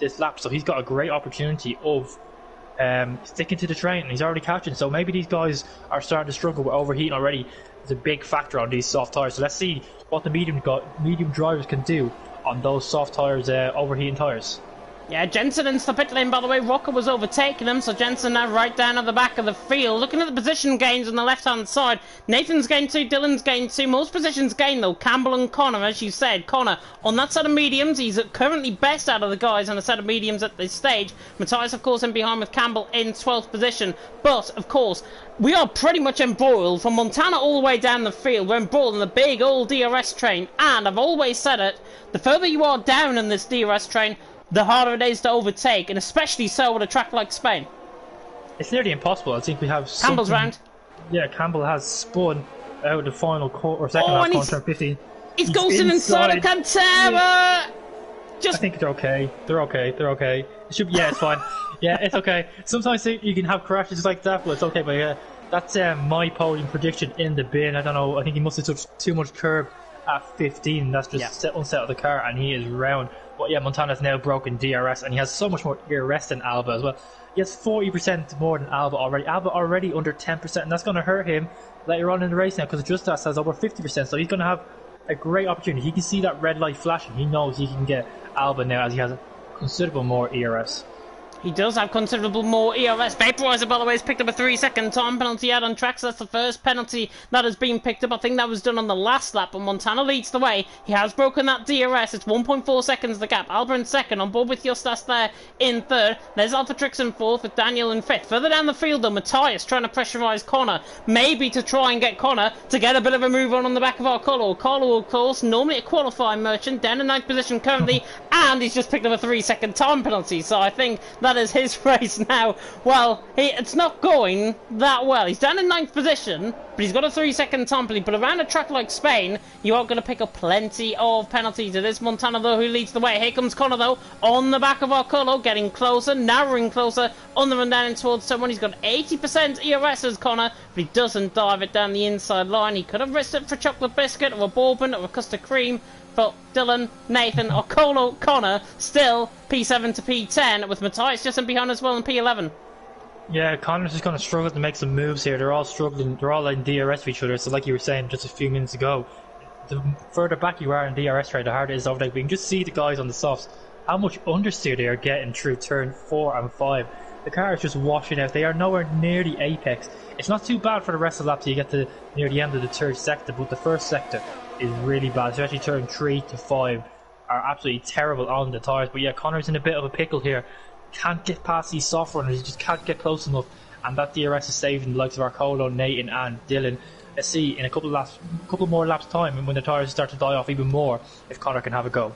this lap, so he's got a great opportunity of sticking to the train, and he's already catching. So maybe these guys are starting to struggle with overheating already. It's a big factor on these soft tyres, so let's see what the medium drivers can do on those soft tyres, overheating tyres. Yeah, Jensen into the pit lane, by the way. Rocco was overtaking him, so Jensen now right down at the back of the field. Looking at the position gains on the left-hand side, Nathan's gained 2, Dylan's gained 2. Most positions gained, though, Campbell and Connor, as you said. Connor, on that set of mediums, he's currently best out of the guys on a set of mediums at this stage. Matthias, of course, in behind with Campbell in 12th position. But, of course, we are pretty much embroiled from Montana all the way down the field. We're embroiled in the big old DRS train, and I've always said it, the further you are down in this DRS train, the harder it is to overtake, and especially so with a track like Spain. It's nearly impossible. I think we have Campbell's round. Yeah, Campbell has spun out the final or second half on turn 15. He's ghosting inside of Cantera! Yeah. I think they're okay. They're okay. It should, yeah, it's fine. Yeah, it's okay. Sometimes you can have crashes like that, but it's okay. But yeah, that's my podium prediction in the bin. I don't know. I think he must have touched too much curb at 15. That's just unsettled the car, and he is round. But yeah, Montana's now broken DRS, and he has so much more DRS than Alba as well. He has 40% more than Alba already. Alba already under 10%, and that's going to hurt him later on in the race now, because Justas has over 50%, so he's going to have a great opportunity. He can see that red light flashing. He knows he can get Alba now, as he has considerable more ERS. He does have considerable more ERS. Vaporizer, by the way, has picked up a 3-second time penalty out on track, so that's the first penalty that has been picked up. I think that was done on the last lap, but Montana leads the way. He has broken that DRS. It's 1.4 seconds the gap. Alba in 2nd, on board with Justas there in 3rd. There's Alpha Trix in 4th with Daniel in 5th. Further down the field, though, Matthias trying to pressurise Connor, maybe to try and get Connor to get a bit of a move on the back of Arcolo. Arcolo, of course, normally a qualifying merchant, down in 9th position currently, and he's just picked up a 3-second time penalty, so I think that is his race now. Well, it's not going that well. He's down in 9th position, but he's got a 3-second time penalty. But around a track like Spain, you are going to pick up plenty of penalties. It is Montana, though, who leads the way. Here comes Connor, though, on the back of Arcolo, getting closer, narrowing closer on the run down in towards someone. He's got 80% ERS as Connor, but he doesn't dive it down the inside line. He could have risked it for a chocolate biscuit or a bourbon or a custard cream. But Dylan, Nathan, Arcolo, Connor, still P7 to P10, with Matthias just in behind as well in P11. Yeah, Connor's just going to struggle to make some moves here. They're all struggling. They're all in DRS for each other. So like you were saying just a few minutes ago, the further back you are in DRS trade, the harder it is to overtake. We can just see the guys on the softs how much understeer they are getting through turn 4 and 5. The car is just washing out. They are nowhere near the apex. It's not too bad for the rest of the lap till you get to near the end of the third sector, but the first sector is really bad, especially turn 3 to 5 are absolutely terrible on the tyres. But yeah, Connor's in a bit of a pickle here. Can't get past these soft runners, he just can't get close enough, and that DRS is saving the likes of Arcolo, Nathan and Dylan. Let's see in a couple more laps time, and when the tyres start to die off even more, if Connor can have a go.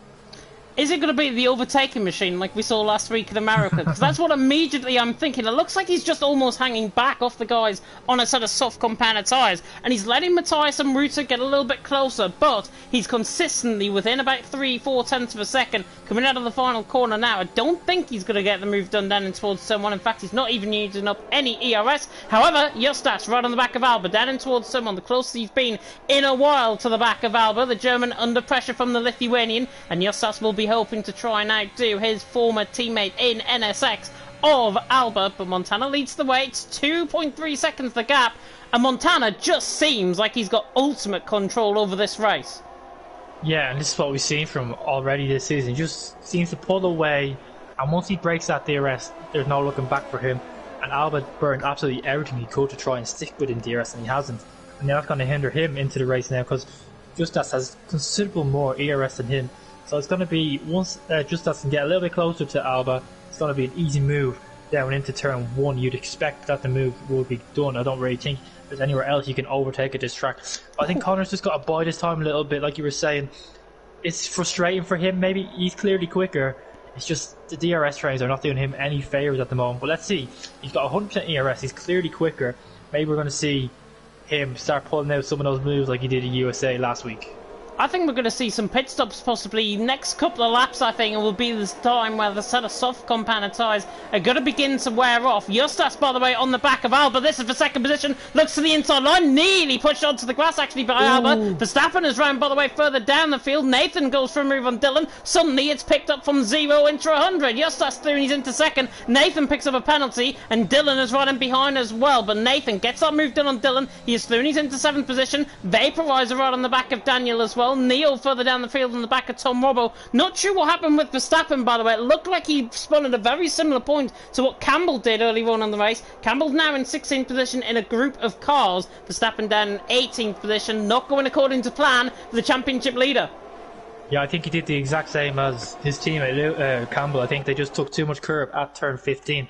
Is it going to be the overtaking machine like we saw last week in America? Because that's what immediately I'm thinking. It looks like he's just almost hanging back off the guys on a set of soft compounded tyres. And he's letting Matthias and Ruta get a little bit closer. But he's consistently within about 3-4 tenths of a second coming out of the final corner now. I don't think he's going to get the move done down in towards turn 1. In fact, he's not even using up any ERS. However, Justas right on the back of Alba. Down in towards turn 1. The closest he's been in a while to the back of Alba. The German under pressure from the Lithuanian. And Justas will be hoping to try and outdo his former teammate in NSX of Alba, but Montana leads the way. It's 2.3 seconds the gap, and Montana just seems like he's got ultimate control over this race. Yeah, and this is what we've seen from already this season. He just seems to pull away, and once he breaks that DRS, there's no looking back for him. And Alba burned absolutely everything he could to try and stick within DRS, and he hasn't. And now that's going to hinder him into the race now, because Justas has considerable more ERS than him. So it's going to be, once Justas can get a little bit closer to Alba, it's going to be an easy move down into turn 1. You'd expect that the move will be done. I don't really think there's anywhere else you can overtake at this track. But I think Connor's just got to bide his time a little bit, like you were saying. It's frustrating for him. Maybe he's clearly quicker. It's just the DRS trains are not doing him any favours at the moment. But let's see. He's got 100% ERS. He's clearly quicker. Maybe we're going to see him start pulling out some of those moves like he did in USA last week. I think we're going to see some pit stops possibly next couple of laps. I think it will be this time where the set of soft compounded tyres are going to begin to wear off. Justas, by the way, on the back of Alba. This is for second position. Looks to the inside line. Nearly pushed onto the grass actually by Alba. Verstappen is round, by the way, further down the field. Nathan goes for a move on Dylan. Suddenly it's picked up from 0 into 100. Justas through and he's into second. Nathan picks up a penalty and Dylan is running behind as well. But Nathan gets that move done on Dylan. He is through and he's into 7th position. Vaporizer right on the back of Daniel as well. Neil further down the field on the back of Tom Robbo. Not sure what happened with Verstappen, by the way. It looked like he spun at a very similar point to what Campbell did earlier on in the race. Campbell's now in 16th position in a group of cars. Verstappen down in 18th position. Not going according to plan for the championship leader. Yeah, I think he did the exact same as his teammate Campbell. I think they just took too much curb at turn 15.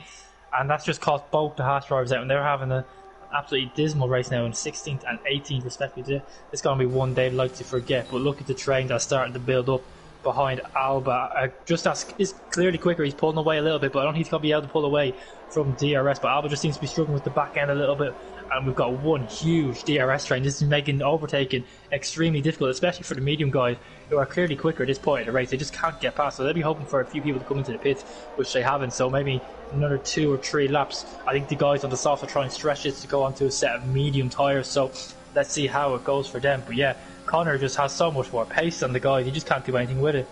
And that's just cost both the Haas drivers out. And they're having a absolutely dismal race now in 16th and 18th respectively. It's going to be one they'd like to forget, but look at the train that's starting to build up behind Alba. Justas is clearly quicker. He's pulling away a little bit, but I don't think he's going to be able to pull away from DRS. But Alba just seems to be struggling with the back end a little bit, and we've got one huge DRS train. This is making overtaking extremely difficult, especially for the medium guys who are clearly quicker at this point of the race. They just can't get past, so they'll be hoping for a few people to come into the pits, which they haven't. So maybe another 2 or 3 laps. I think the guys on the soft will try and stretch this to go onto a set of medium tyres, so let's see how it goes for them. But yeah, Connor just has so much more pace than the guys. He just can't do anything with it.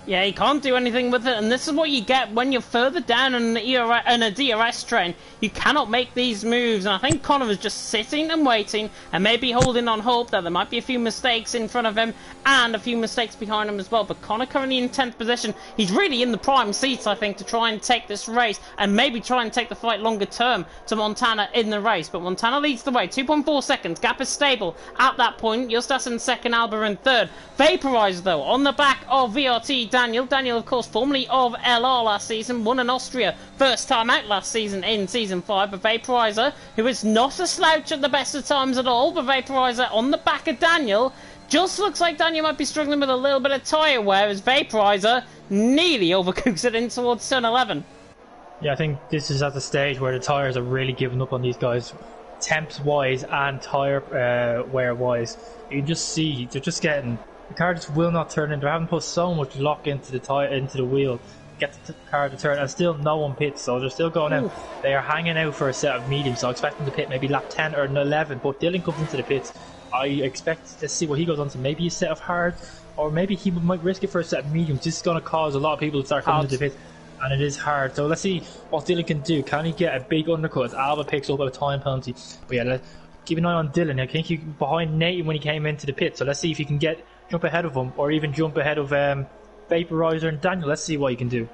Yeah, you can't do anything with it, and this is what you get when you're further down in a DRS train. You cannot make these moves, and I think Connor was just sitting and waiting, and maybe holding on hope that there might be a few mistakes in front of him, and a few mistakes behind him as well. But Connor currently in 10th position. He's really in the prime seats, I think, to try and take this race, and maybe try and take the fight longer term to Montana in the race. But Montana leads the way, 2.4 seconds. Gap is stable at that point. Justas in second, Alba in third. Vaporizer, though, on the back of VRT Daniel. Daniel, of course, formerly of LR last season, won in Austria first time out last season in Season 5. But Vaporizer, who is not a slouch at the best of times at all, but Vaporizer on the back of Daniel. Just looks like Daniel might be struggling with a little bit of tyre wear as Vaporizer nearly overcooks it in towards turn 11. Yeah, I think this is at the stage where the tyres are really giving up on these guys, temps-wise and tyre wear-wise. You can just see they're just getting... The car just will not turn in. They're having to put so much lock into the wheel to get the car to turn, and still no one pits, so they're still going out. They are hanging out for a set of mediums, so I expect them to pit maybe lap 10 or 11, but Dylan comes into the pits. I expect to see what he goes on to, maybe a set of hard, or maybe he might risk it for a set of mediums. This is going to cause a lot of people to start coming into the pit, and it is hard. So let's see what Dylan can do. Can he get a big undercut as Alba picks up a time penalty? But yeah, keep an eye on Dylan. I think he was behind Nathan when he came into the pit, so let's see if he can jump ahead of him, or even jump ahead of Vaporizer and Daniel. Let's see what he can do.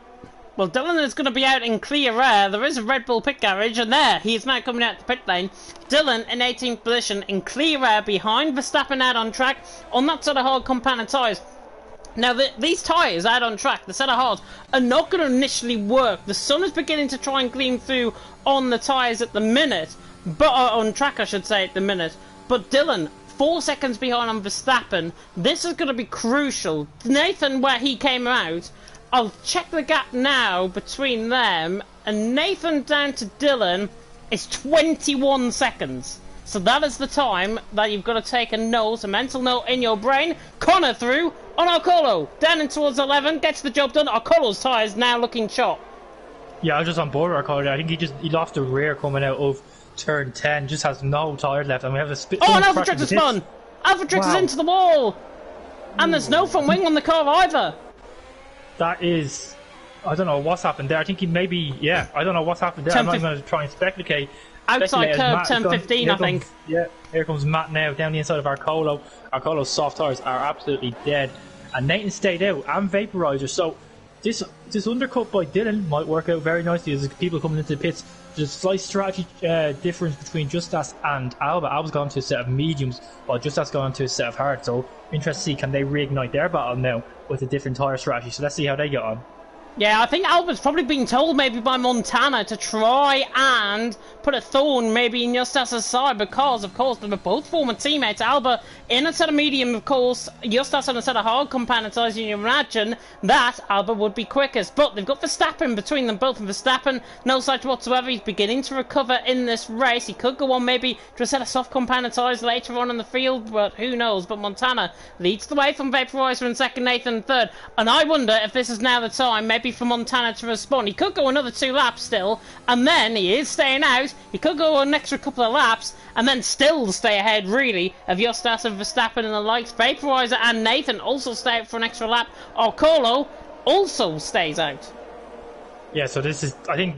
Well, Dylan is going to be out in clear air. There is a Red Bull pit garage, and there, he is now coming out the pit lane. Dylan in 18th position in clear air behind Verstappen out on track on that set of hard compounded tyres. Now, these tyres out on track, the set of hards, are not going to initially work. The sun is beginning to try and gleam through on the tyres at the minute, but on track, I should say, at the minute. But Dylan, 4 seconds behind on Verstappen. This is going to be crucial. Nathan, where he came out, I'll check the gap now between them, and Nathan down to Dylan is 21 seconds. So that is the time that you've got to take a note, a mental note in your brain. Connor through on Arcolo, down in towards 11, gets the job done. Arcolo's tyres now looking shot. Yeah, I was just on board with Arcolo. I think he lost the rear coming out of turn 10, just has no tyres left, and we have a spit. Oh, and Alpha Trix has spun! Alpha Trix is into the wall! And there's no front wing on the car either! That is, I don't know what's happened there. I think he maybe, yeah, I don't know what's happened there. I'm not going to try and speculate. Outside curve, 10-15, I think. Yeah, here comes Matt now, down the inside of Arcolo. Arcolo's soft tyres are absolutely dead. And Nathan stayed out, and Vaporizer. So, this undercut by Dylan might work out very nicely as people coming into the pits. There's a slight strategy difference between Justas and Alba. Alba's gone to a set of mediums, while Justas gone to a set of hards. So, interested to see, can they reignite their battle now with a different tyre strategy? So let's see how they get on. Yeah, I think Alba's probably been told maybe by Montana to try and put a thorn maybe in Justas' side because, of course, they were both former teammates. Alba in a set of medium, of course, Justas on a set of hard compounded tyres. You imagine that Alba would be quickest. But they've got Verstappen between them both, and Verstappen, no sight whatsoever. He's beginning to recover in this race. He could go on maybe to a set of soft compounded tyres later on in the field, but who knows. But Montana leads the way from Vaporizer in second, Nathan in third. And I wonder if this is now the time, maybe for Montana to respond. He could go another 2 laps still, and then he is staying out. He could go an extra couple of laps, and then still stay ahead, really, of Justas and Verstappen and the likes. Vaporizer and Nathan also stay out for an extra lap. Arcolo also stays out. Yeah, so this is, I think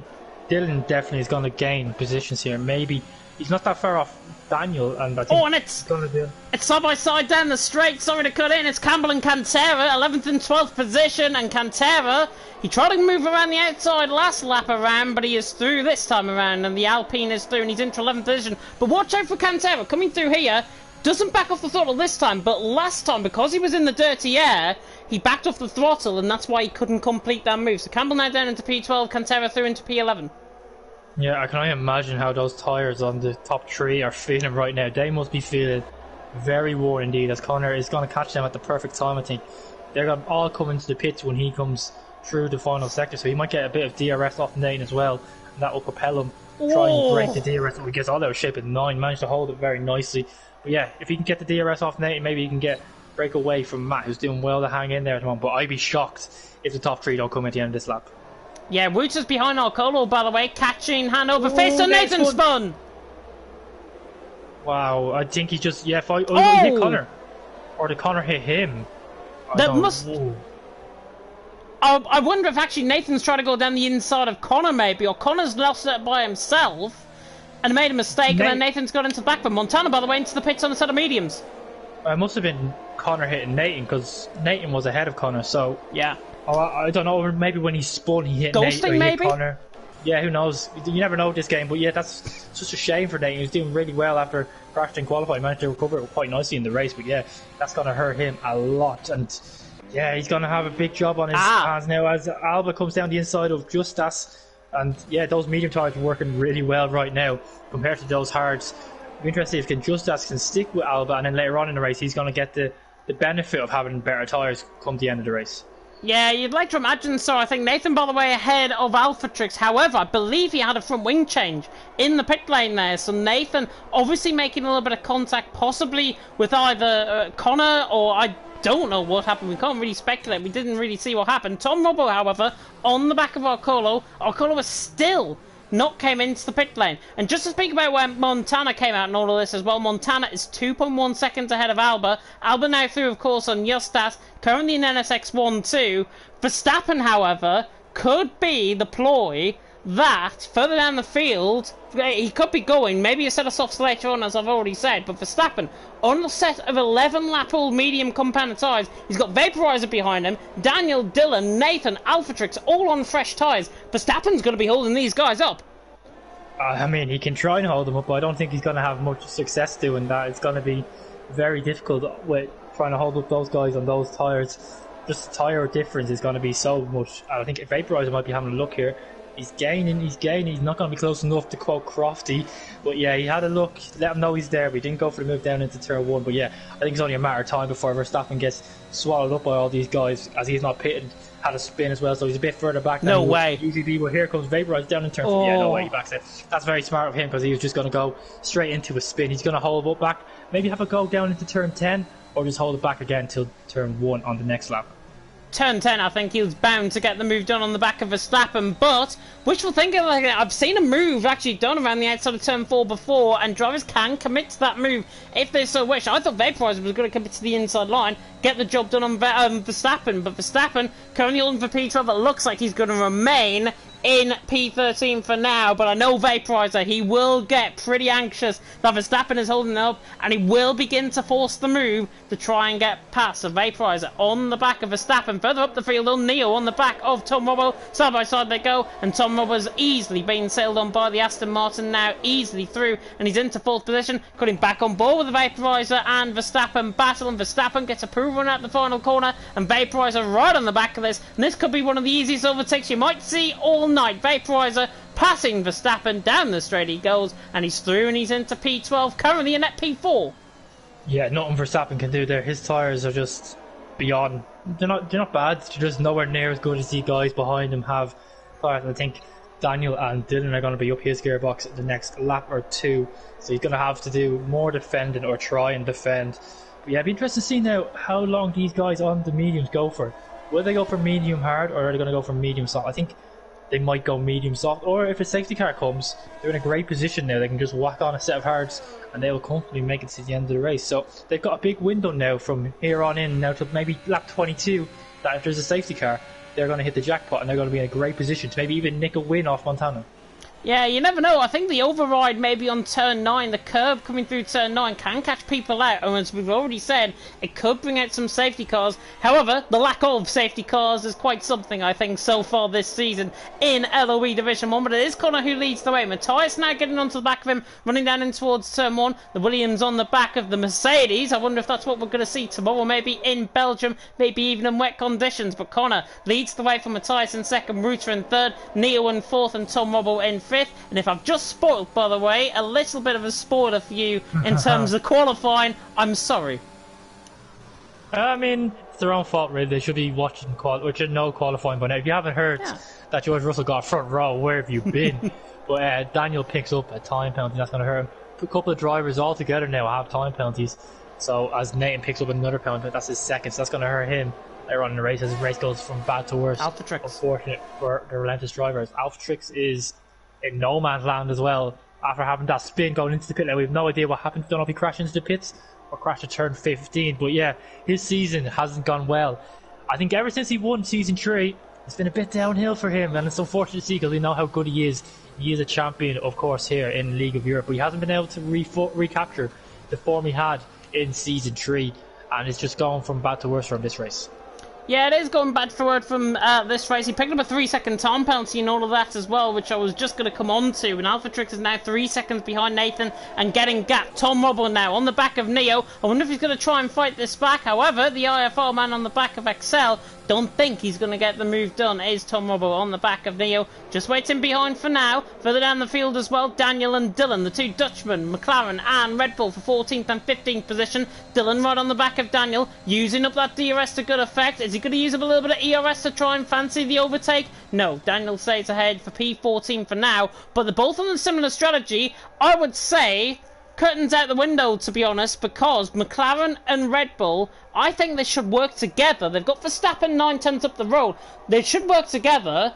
Dylan definitely is going to gain positions here. Maybe he's not that far off Daniel, and I think and it's side by side down the straight. Sorry to cut in. It's Campbell and Cantera, 11th and 12th position, and Cantera, he tried to move around the outside last lap around, but he is through this time around, and the Alpine is through, and he's into 11th position. But watch out for Cantera coming through here. Doesn't back off the throttle this time, but last time, because he was in the dirty air, he backed off the throttle, and that's why he couldn't complete that move. So Campbell now down into P12, Cantera through into P11. Yeah, I can only imagine how those tyres on the top 3 are feeling right now. They must be feeling very worn indeed, as Connor is going to catch them at the perfect time, I think. They're going to all come into the pits when he comes through the final sector, so he might get a bit of DRS off Nathan as well, and that will propel him. Try and break the DRS. He gets all out of shape at 9, managed to hold it very nicely. But yeah, if he can get the DRS off Nathan, maybe he can break away from Matt, who's doing well to hang in there at the moment. But I'd be shocked if the top 3 don't come at the end of this lap. Yeah, Woods is behind Arcolo, by the way, catching Hanover. Face on Nathan spun! Wow, I think he just, he hit Connor. Or did Connor hit him? I wonder if actually Nathan's trying to go down the inside of Connor maybe, or Connor's lost it by himself and made a mistake, and then Nathan's got into the back. But Montana, by the way, into the pits on a set of mediums. It must have been Connor hitting Nathan, because Nathan was ahead of Connor, so... Yeah. Oh, I don't know, maybe when he spun he hit Ghosting, Nathan, or he maybe? hit Connor. Yeah, who knows? You never know with this game, but yeah, that's such a shame for Nathan. He was doing really well after crashing in qualifying, managed to recover it quite nicely in the race, but yeah, that's going to hurt him a lot, and yeah, he's going to have a big job on his hands now as Alba comes down the inside of Justas, and yeah, those medium tyres are working really well right now compared to those hards. I'm interested if Justas can stick with Alba, and then later on in the race he's going to get the benefit of having better tyres come the end of the race. Yeah, you'd like to imagine so. I think Nathan, by the way, ahead of Alphatrix. However, I believe he had a front wing change in the pit lane there. So Nathan obviously making a little bit of contact, possibly with either Connor, or I don't know what happened. We can't really speculate. We didn't really see what happened. Tom Robbo, however, on the back of Arcolo. Arcolo was still not came into the pit lane. And just to speak about where Montana came out and all of this as well, Montana is 2.1 seconds ahead of Alba. Alba now through, of course, on Justas, currently in NSX 1-2. Verstappen, however, could be the ploy that further down the field, he could be going, maybe a set of softs later on, as I've already said, but Verstappen, on a set of 11-lap-old medium compound tyres, he's got Vaporizer behind him, Daniel, Dylan, Nathan, Alphatrix, all on fresh tyres. Verstappen's going to be holding these guys up. I mean, he can try and hold them up, but I don't think he's going to have much success doing that. It's going to be very difficult with trying to hold up those guys on those tyres. Just the tyre difference is going to be so much. I think Vaporizer might be having a look here. He's gaining. He's not going to be close enough to quote Crofty. But yeah, he had a look, let him know he's there. But he didn't go for the move down into turn 1. But yeah, I think it's only a matter of time before Verstappen gets swallowed up by all these guys, as he's not pitted, had a spin as well, so he's a bit further back than no he way. would usually be. But here comes Vaporize down in turn 4. Yeah, no way, he backs it. That's very smart of him, because he was just going to go straight into a spin. He's going to hold up back, maybe have a go down into turn 10, or just hold it back again until turn 1 on the next lap. Turn 10, I think he was bound to get the move done on the back of Verstappen, but wishful thinking, like, I've seen a move actually done around the outside of turn 4 before, and drivers can commit to that move if they so wish. I thought Vaporizer was going to commit to the inside line, get the job done on Verstappen, but Verstappen currently holding for P12. It looks like he's going to remain in P13 for now, but I know Vaporizer, he will get pretty anxious that Verstappen is holding up, and he will begin to force the move to try and get past. So Vaporizer on the back of Verstappen, further up the field on Neo on the back of Tom Robbo, side by side they go, and Tom Robbo's easily being sailed on by the Aston Martin now, easily through, and he's into 4th position, cutting back on board with the Vaporizer and Verstappen battle, and Verstappen gets a proof run at the final corner, and Vaporizer right on the back of this, and this could be one of the easiest overtakes you might see all night. Vaporizer passing Verstappen, down the straight he goes, and he's through and he's into P12, currently in at P4. Yeah, nothing Verstappen can do there. His tyres are just beyond. They're not bad. They're just nowhere near as good as the guys behind him have tyres. I think Daniel and Dylan are going to be up his gearbox the next lap or 2, so he's going to have to do more defending or try and defend. But yeah, it'd be interesting to see now how long these guys on the mediums go for. Will they go for medium hard, or are they going to go for medium soft? I think they might go medium soft, or if a safety car comes, they're in a great position now. They can just whack on a set of hards and they will comfortably make it to the end of the race. So they've got a big window now from here on in now to maybe lap 22, that if there's a safety car, they're going to hit the jackpot and they're going to be in a great position to maybe even nick a win off Montana. Yeah, you never know. I think the override maybe on turn 9, the curb coming through turn 9 can catch people out, and as we've already said, it could bring out some safety cars. However, the lack of safety cars is quite something, I think, so far this season in LOE Division 1, but it is Connor who leads the way. Matthias now getting onto the back of him, running down in towards turn 1. The Williams on the back of the Mercedes. I wonder if that's what we're going to see tomorrow, maybe in Belgium, maybe even in wet conditions, but Connor leads the way for Matthias in 2nd, Ruter in 3rd, Neo in 4th, and Tom Robbo in 5th. And if I've just spoiled, by the way, a little bit of a spoiler for you in terms of qualifying, I'm sorry. I mean, it's their own fault, really. They should be watching qualifying by now. If you haven't heard that George Russell got a front row, where have you been? But Daniel picks up a time penalty. That's going to hurt him. A couple of drivers all together now have time penalties. So as Nathan picks up another penalty, that's his second. So that's going to hurt him later on in the race as the race goes from bad to worse. Alphatrix. Unfortunate for the relentless drivers. Alphatrix is in no man's land as well after having that spin going into the pit lane. We have no idea what happened. Don't know if he crashed into the pits or crashed at turn 15, but yeah, his season hasn't gone well. I think ever since he won season 3, it's been a bit downhill for him, and it's unfortunate to see because we know how good he is. He is a champion, of course, here in League of Europe, but he hasn't been able to recapture the form he had in season 3, and it's just gone from bad to worse from this race. Yeah, it is going bad forward from this race. He picked up a 3-second time penalty and all of that as well, which I was just going to come on to. And Alphatrix is now 3 seconds behind Nathan and getting gapped. Tom Robbo now on the back of Neo. I wonder if he's going to try and fight this back. However, the IFR man on the back of Excel, don't think he's going to get the move done. It is Tom Robbo on the back of Neo. Just waiting behind for now. Further down the field as well, Daniel and Dylan, the two Dutchmen, McLaren and Red Bull for 14th and 15th position. Dylan right on the back of Daniel, using up that DRS to good effect. Is he going to use up a little bit of ERS to try and fancy the overtake? No, Daniel stays ahead for P14 for now, but they're both on a similar strategy. I would say curtains out the window, to be honest, because McLaren and Red Bull, I think they should work together. They've got Verstappen 9 tenths up the road. They should work together,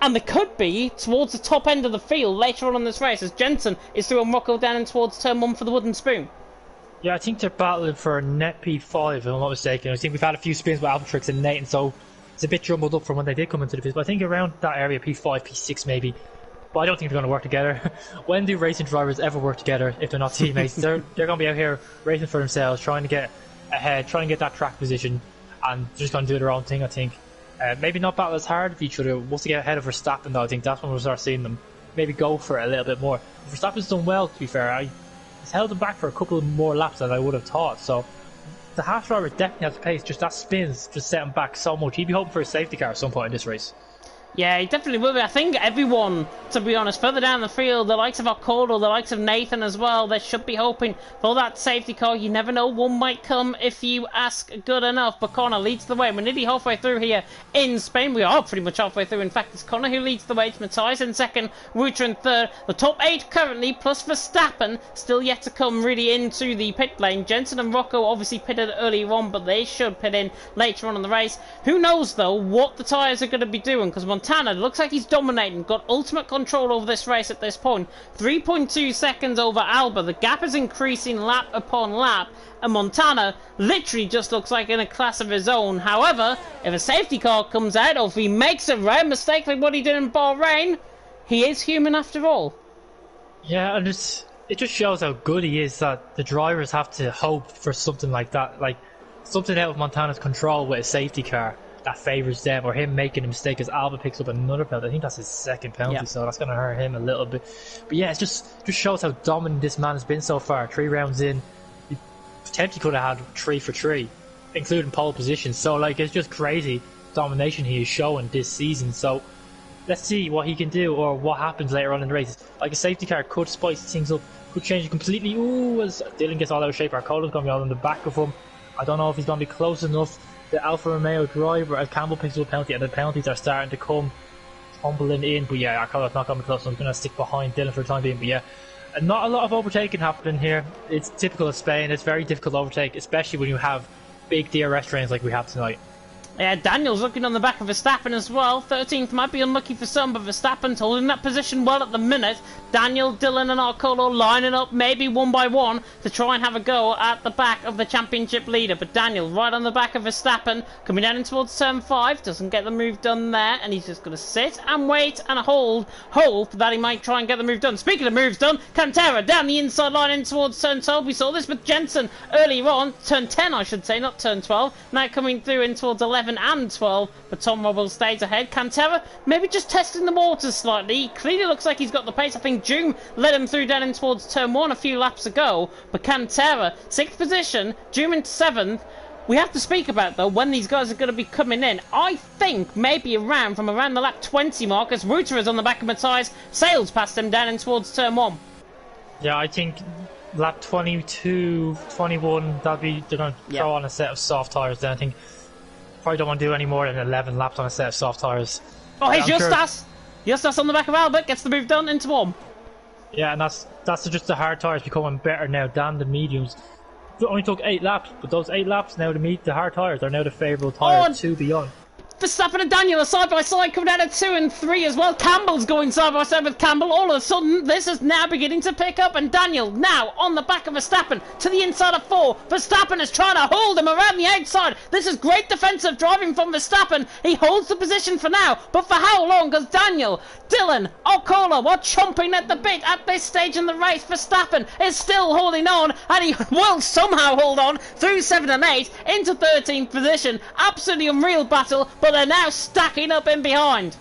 and they could be towards the top end of the field later on in this race, as Jensen is through on Rocco down in towards turn 1 for the wooden spoon. Yeah, I think they're battling for a net P5, if I'm not mistaken. I think we've had a few spins with Alphatrix and Nathan, so it's a bit jumbled up from when they did come into the pits. But I think around that area, P5, P6 maybe, but I don't think they're going to work together. When do racing drivers ever work together if they're not teammates? They're going to be out here racing for themselves, trying to get ahead, trying to get that track position, and just going to do their own thing, I think. Maybe not battle as hard with each other. Once they get ahead of Verstappen, though, I think that's when we'll start seeing them maybe go for it a little bit more. Verstappen's done well, to be fair. He's held him back for a couple more laps than I would have thought, so the Haas driver definitely has the pace. Just that spins just set him back so much. He'd be hoping for a safety car at some point in this race. Yeah, he definitely will be. I think everyone, to be honest, further down the field, the likes of Occordo, the likes of Nathan as well, they should be hoping for that safety car. You never know, one might come if you ask good enough. But Connor leads the way. We're nearly halfway through here in Spain. We are pretty much halfway through. In fact, it's Connor who leads the way. It's Matthias in second, Reuter in third. The top 8 currently, plus Verstappen, still yet to come really into the pit lane. Jensen and Rocco obviously pitted earlier on, but they should pit in later on in the race. Who knows, though, what the tyres are going to be doing, because Montana looks like he's dominating, got ultimate control over this race at this point. 3.2 seconds over Alba. The gap is increasing lap upon lap, and Montana literally just looks like in a class of his own. However, if a safety car comes out, or if he makes a rare mistake like what he did in Bahrain, he is human after all. Yeah, and it just shows how good he is that the drivers have to hope for something like that, like something out of Montana's control with a safety car that favours them, or him making a mistake as Alba picks up another penalty. I think that's his second penalty, so that's going to hurt him a little bit. But yeah, it just shows how dominant this man has been so far. 3 rounds in, he potentially could have had 3 for 3, including pole position. So like, it's just crazy domination he is showing this season. So let's see what he can do, or what happens later on in the race. Like, a safety car could spice things up, could change it completely. Ooh, as Dylan gets all out of shape, Arcola's going to be all in the back of him. I don't know if he's going to be close enough. The Alfa Romeo driver, as Campbell picks up a penalty, and the penalties are starting to come tumbling in. But yeah, Arcola's not going to be close, so he's going to stick behind Dylan for the time being. But yeah, and not a lot of overtaking happening here. It's typical of Spain. It's very difficult to overtake, especially when you have big DRS trains like we have tonight. Yeah, Daniel's looking on the back of Verstappen as well. 13th might be unlucky for some, but Verstappen's holding that position well at the minute. Daniel, Dylan and Arcolo lining up maybe one by one to try and have a go at the back of the championship leader. But Daniel right on the back of Verstappen, coming down in towards turn 5, doesn't get the move done there, and he's just going to sit and wait and hold hope that he might try and get the move done. Speaking of moves done, Cantera down the inside line in towards turn 12. We saw this with Jensen earlier on, turn 10 I should say, not turn 12. Now coming through in towards 11 and 12, but Tom Robles stays ahead. Cantera maybe just testing the waters slightly. He clearly looks like he's got the pace. I think Doom led him through down in towards turn 1 a few laps ago, but Cantera 6th position, Doom in 7th. We have to speak about, though, when these guys are going to be coming in. I think maybe from around the lap 20 mark, as Reuter is on the back of Matthias, sails past him down in towards turn 1. Yeah, I think lap 22, 21, they're going to throw on a set of soft tyres then. I think probably don't want to do any more than 11 laps on a set of soft tyres. Oh, here's Justas! Justas on the back of Albert, gets the move done into 1. Yeah, and that's just the hard tyres becoming better now than the mediums. It only took 8 laps, but those 8 laps now the hard tyres are now the favourable tyres to be on. Verstappen and Daniel are side by side, coming out of 2 and 3 as well. Campbell's going side by side with Campbell. All of a sudden, this is now beginning to pick up, and Daniel now on the back of Verstappen to the inside of 4. Verstappen is trying to hold him around the outside. This is great defensive driving from Verstappen. He holds the position for now, but for how long? Because Daniel, Dylan, Ocolo are chomping at the bit at this stage in the race. Verstappen is still holding on, and he will somehow hold on through 7 and 8 into 13th position. Absolutely unreal battle, but they're now stacking up in behind.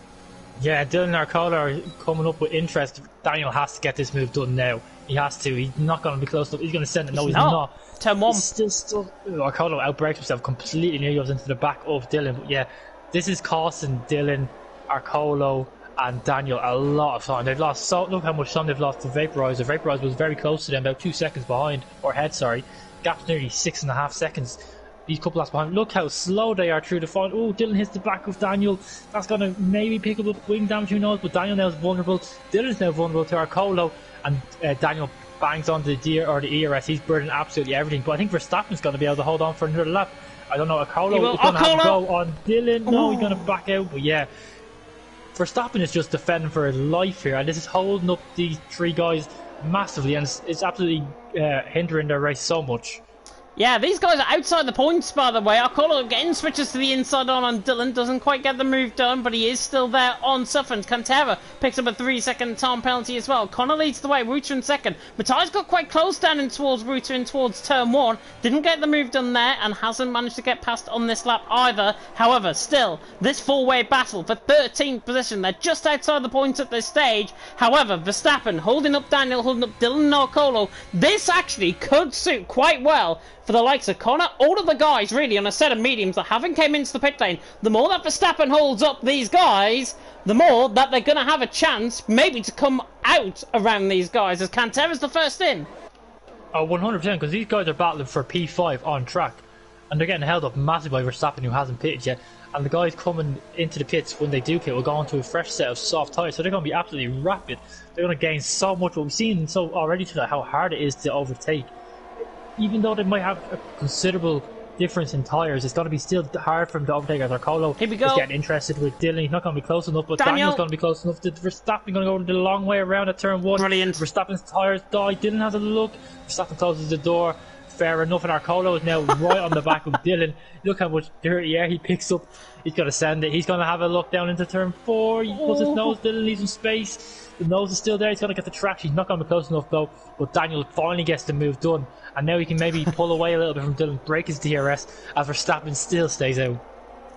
Yeah, Dylan and Arcola are coming up with interest. Daniel has to get this move done now. He has to. He's not going to be close enough. He's going to send it. No, he's not. Turn 1. He's still. Arcola outbreaks himself completely. Nearly goes into the back of Dylan. But yeah, this is costing Dylan, Arcolo, and Daniel a lot of time. They've lost look how much time they've lost to Vaporizer. Vaporizer was very close to them, about 2 seconds behind, or ahead, sorry. Gap's nearly 6.5 seconds. These couple laps behind. Look how slow they are through the front. Oh, Dylan hits the back of Daniel. That's going to maybe pick up a wing damage, who knows. But Daniel now is vulnerable. Dylan's now vulnerable to Arcolo. And Daniel bangs on the ERS. He's burning absolutely everything. But I think Verstappen's going to be able to hold on for another lap. I don't know. Arcolo is going to have to go on Dylan. No, he's going to back out. But yeah, Verstappen is just defending for his life here. And this is holding up these 3 guys massively. And it's absolutely hindering their race so much. Yeah, these guys are outside the points, by the way. Arcolo getting switches to the inside on Dylan. Doesn't quite get the move done, but he is still there on Suffrage. Cantera picks up a 3-second time penalty as well. Connor leads the way. Ruta in second. Matthias got quite close down in towards Ruta in towards turn 1. Didn't get the move done there and hasn't managed to get past on this lap either. However, still, this four-way battle for 13th position. They're just outside the points at this stage. However, Verstappen holding up Daniel, holding up Dylan and Arcolo. This actually could suit quite well for the likes of Connor, all of the guys really on a set of mediums that haven't came into the pit lane. The more that Verstappen holds up these guys, the more that they're going to have a chance maybe to come out around these guys, as Cantera's the first in. Oh, 100%, because these guys are battling for P5 on track, and they're getting held up massively by Verstappen, who hasn't pitted yet, and the guys coming into the pits when they do pit will go onto a fresh set of soft tyres, so they're going to be absolutely rapid. They're going to gain so much. What we've seen so already today, how hard it is to overtake. Even though they might have a considerable difference in tyres, it's going to be still hard for him to overtake. As Arcolo is getting interested with Dylan. He's not going to be close enough, but Daniel's going to be close enough. Verstappen going to go the long way around at turn 1. Brilliant. Verstappen's tyres die. Dylan has a look. Verstappen closes the door. Fair enough, and Arcolo is now right on the back of Dylan. Look how much dirty air he picks up. He's going to send it. He's going to have a look down into turn 4. He puts his nose. Dylan leaves him space. The nose is still there. He's going to get the traction. He's not going to be close enough though. But Daniel finally gets the move done, and now he can maybe pull away a little bit from Dylan, break his DRS, as Verstappen still stays out.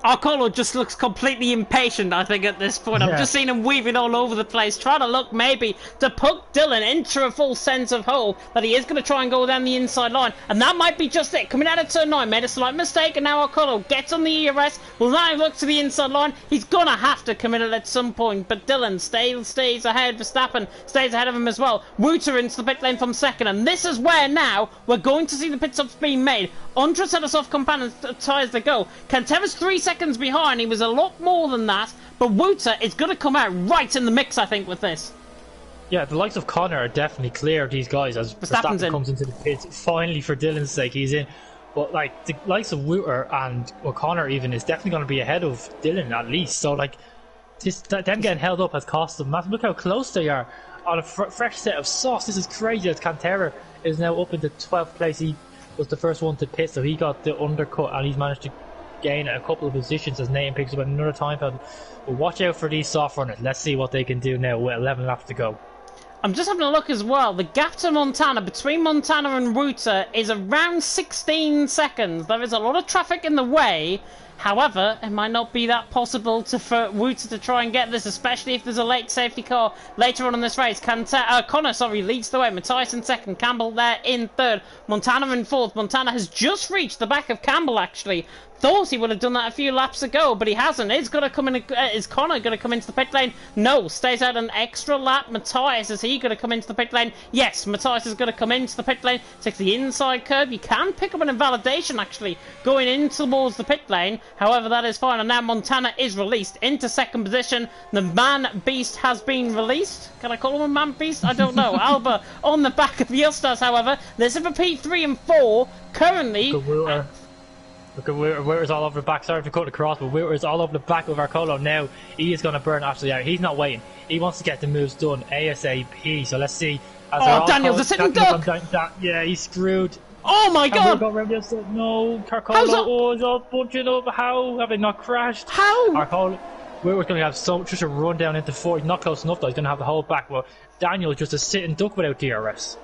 Arcolo just looks completely impatient, I think, at this point. I've just seen him weaving all over the place, trying to look maybe to put Dylan into a full sense of hope that he is going to try and go down the inside line. And that might be just it. Coming out of turn 9, made a slight mistake, and now Arcolo gets on the ERS, will now look to the inside line. He's going to have to commit it at some point, but Dylan stays ahead. Verstappen stays ahead of him as well. Ruta into the pit lane from second, and this is where now we're going to see the pit stops being made. Under a set of soft compound tyres to go. Cantera's 3 seconds behind. He was a lot more than that, but Ruta is going to come out right in the mix, I think, with this. Yeah, the likes of Connor are definitely clear of these guys as Verstappen comes into the pits. Finally, for Dylan's sake, he's in. But like the likes of Ruta and O'Connor even is definitely going to be ahead of Dylan at least. So like, them getting held up has cost them. Look how close they are on a fresh set of sauce. This is crazy. As Cantera is now up into 12th place. He was the first one to pit, so he got the undercut, and he's managed to gain a couple of positions as Nathan picks up another time penalty. But watch out for these soft runners. Let's see what they can do now with 11 laps to go. I'm just having a look as well. The gap to Montana, between Montana and Ruta, is around 16 seconds. There is a lot of traffic in the way. However, it might not be that possible for Ruta to try and get this, especially if there's a late safety car later on in this race. Connor leads the way. Matthias in second. Campbell there in third. Montana in fourth. Montana has just reached the back of Campbell, actually. Thought he would have done that a few laps ago, but he hasn't. Is Connor going to come into the pit lane? No, stays out an extra lap. Matthias, is he going to come into the pit lane? Yes, Matthias is going to come into the pit lane, takes the inside curve. You can pick up an invalidation, actually, going in towards the pit lane. However, that is fine, and now Montana is released into second position. The man beast has been released. Can I call him a man beast? I don't know. Alba on the back of Justas, however. This is for P3 and 4. Currently... Look at Witter's all over the back. Sorry to cut across, but Witter's all over the back of Arcolo now. He is going to burn absolutely out. He's not waiting. He wants to get the moves done ASAP. So let's see. Daniel's a sitting duck! Yeah, he's screwed. Oh my god! No, Arcolo is all bunching up. How have they not crashed? How? Arcolo, Witter's going to have just a run down into 4. He's not close enough though. He's going to have the whole back. Well, Daniel just a sitting duck without DRS.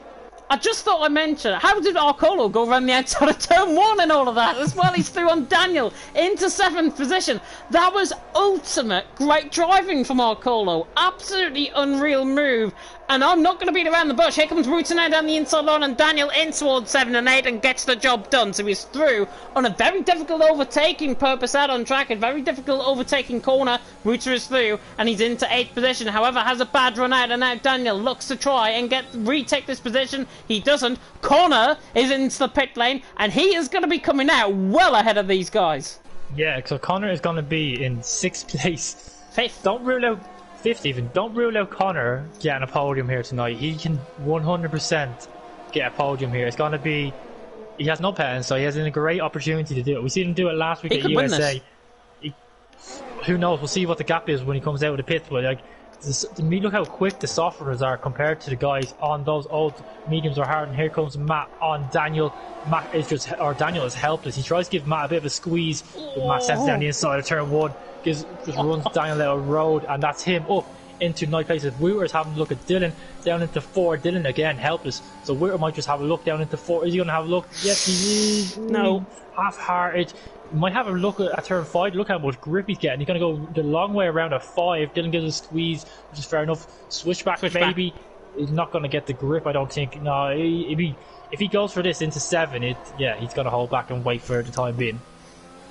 I just thought I mentioned, how did Arcolo go around the outside of turn 1 and all of that? As well, he's through on Daniel into 7th position. That was ultimate great driving from Arcolo. Absolutely unreal move. And I'm not going to beat around the bush. Here comes Ruta now down the inside line, and Daniel in towards 7 and 8 and gets the job done. So he's through on a very difficult overtaking purpose out on track. A very difficult overtaking corner. Ruta is through, and he's into 8th position. However, has a bad run out, and now Daniel looks to try and retake this position. He doesn't. Connor is into the pit lane, and he is going to be coming out well ahead of these guys. Yeah, so Connor is going to be in 6th place. 5th. Don't rule out 5th even. Don't rule out Connor getting a podium here tonight. He can 100% get a podium here. It's going to be... He has no pens, so he has a great opportunity to do it. We seen him do it last week at USA. Who knows? We'll see what the gap is when he comes out of the pits. But like, look how quick the soft runners are compared to the guys on those old mediums or hard. And here comes Matt on Daniel. Daniel is helpless. He tries to give Matt a bit of a squeeze, but Matt sets down the inside of turn 1, just runs Daniel out of road, and that's him up into ninth place. If Wooter's having a look at Dylan down into 4, Dylan again helpless, so Wooter might just have a look down into 4. Is he going to have a look? Yes, he is. No, half-hearted. Might have a look at turn 5. Look how much grip he's getting. He's going to go the long way around at 5. Dylan gives a squeeze, which is fair enough. Switchback maybe. He's not going to get the grip, I don't think. No, if he goes for this into 7, he's going to hold back and wait for the time being.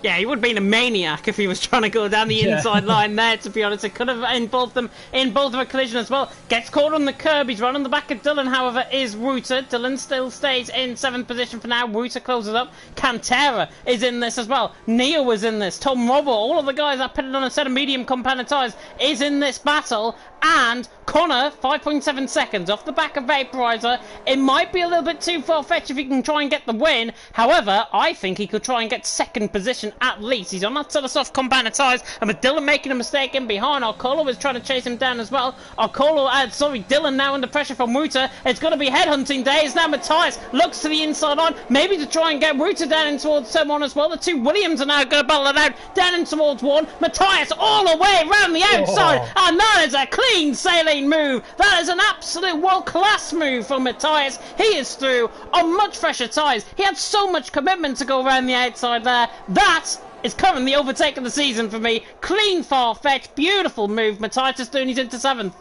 Yeah, he would have been a maniac if he was trying to go down the inside line there, to be honest. It could have involved them in both of a collision as well. Gets caught on the curb. He's run on the back of Dylan, however, is Wooter. Dylan still stays in 7th position for now. Wooter closes up. Cantera is in this as well. Neo is in this. Tom Robbo, all of the guys that pitted on a set of medium compounded tyres, is in this battle. And Connor, 5.7 seconds off the back of Vaporizer. It might be a little bit too far-fetched if he can try and get the win. However, I think he could try and get 2nd position at least. He's on that sort of soft compounded tyres, and with Dylan making a mistake in behind, Arcolo is trying to chase him down as well. Dylan now under pressure from Wooter. It's going to be headhunting day. It's now Matthias looks to the inside on, maybe to try and get Wooter down in towards someone as well. The two Williams are now going to battle it out down in towards 1. Matthias all the way around the outside, and that is a clean sailing move. That is an absolute world-class move from Matthias. He is through on much fresher tyres. He had so much commitment to go around the outside there. That is currently the overtake of the season for me. Clean, far-fetched, beautiful move. Matthias is doing. He's into 7th.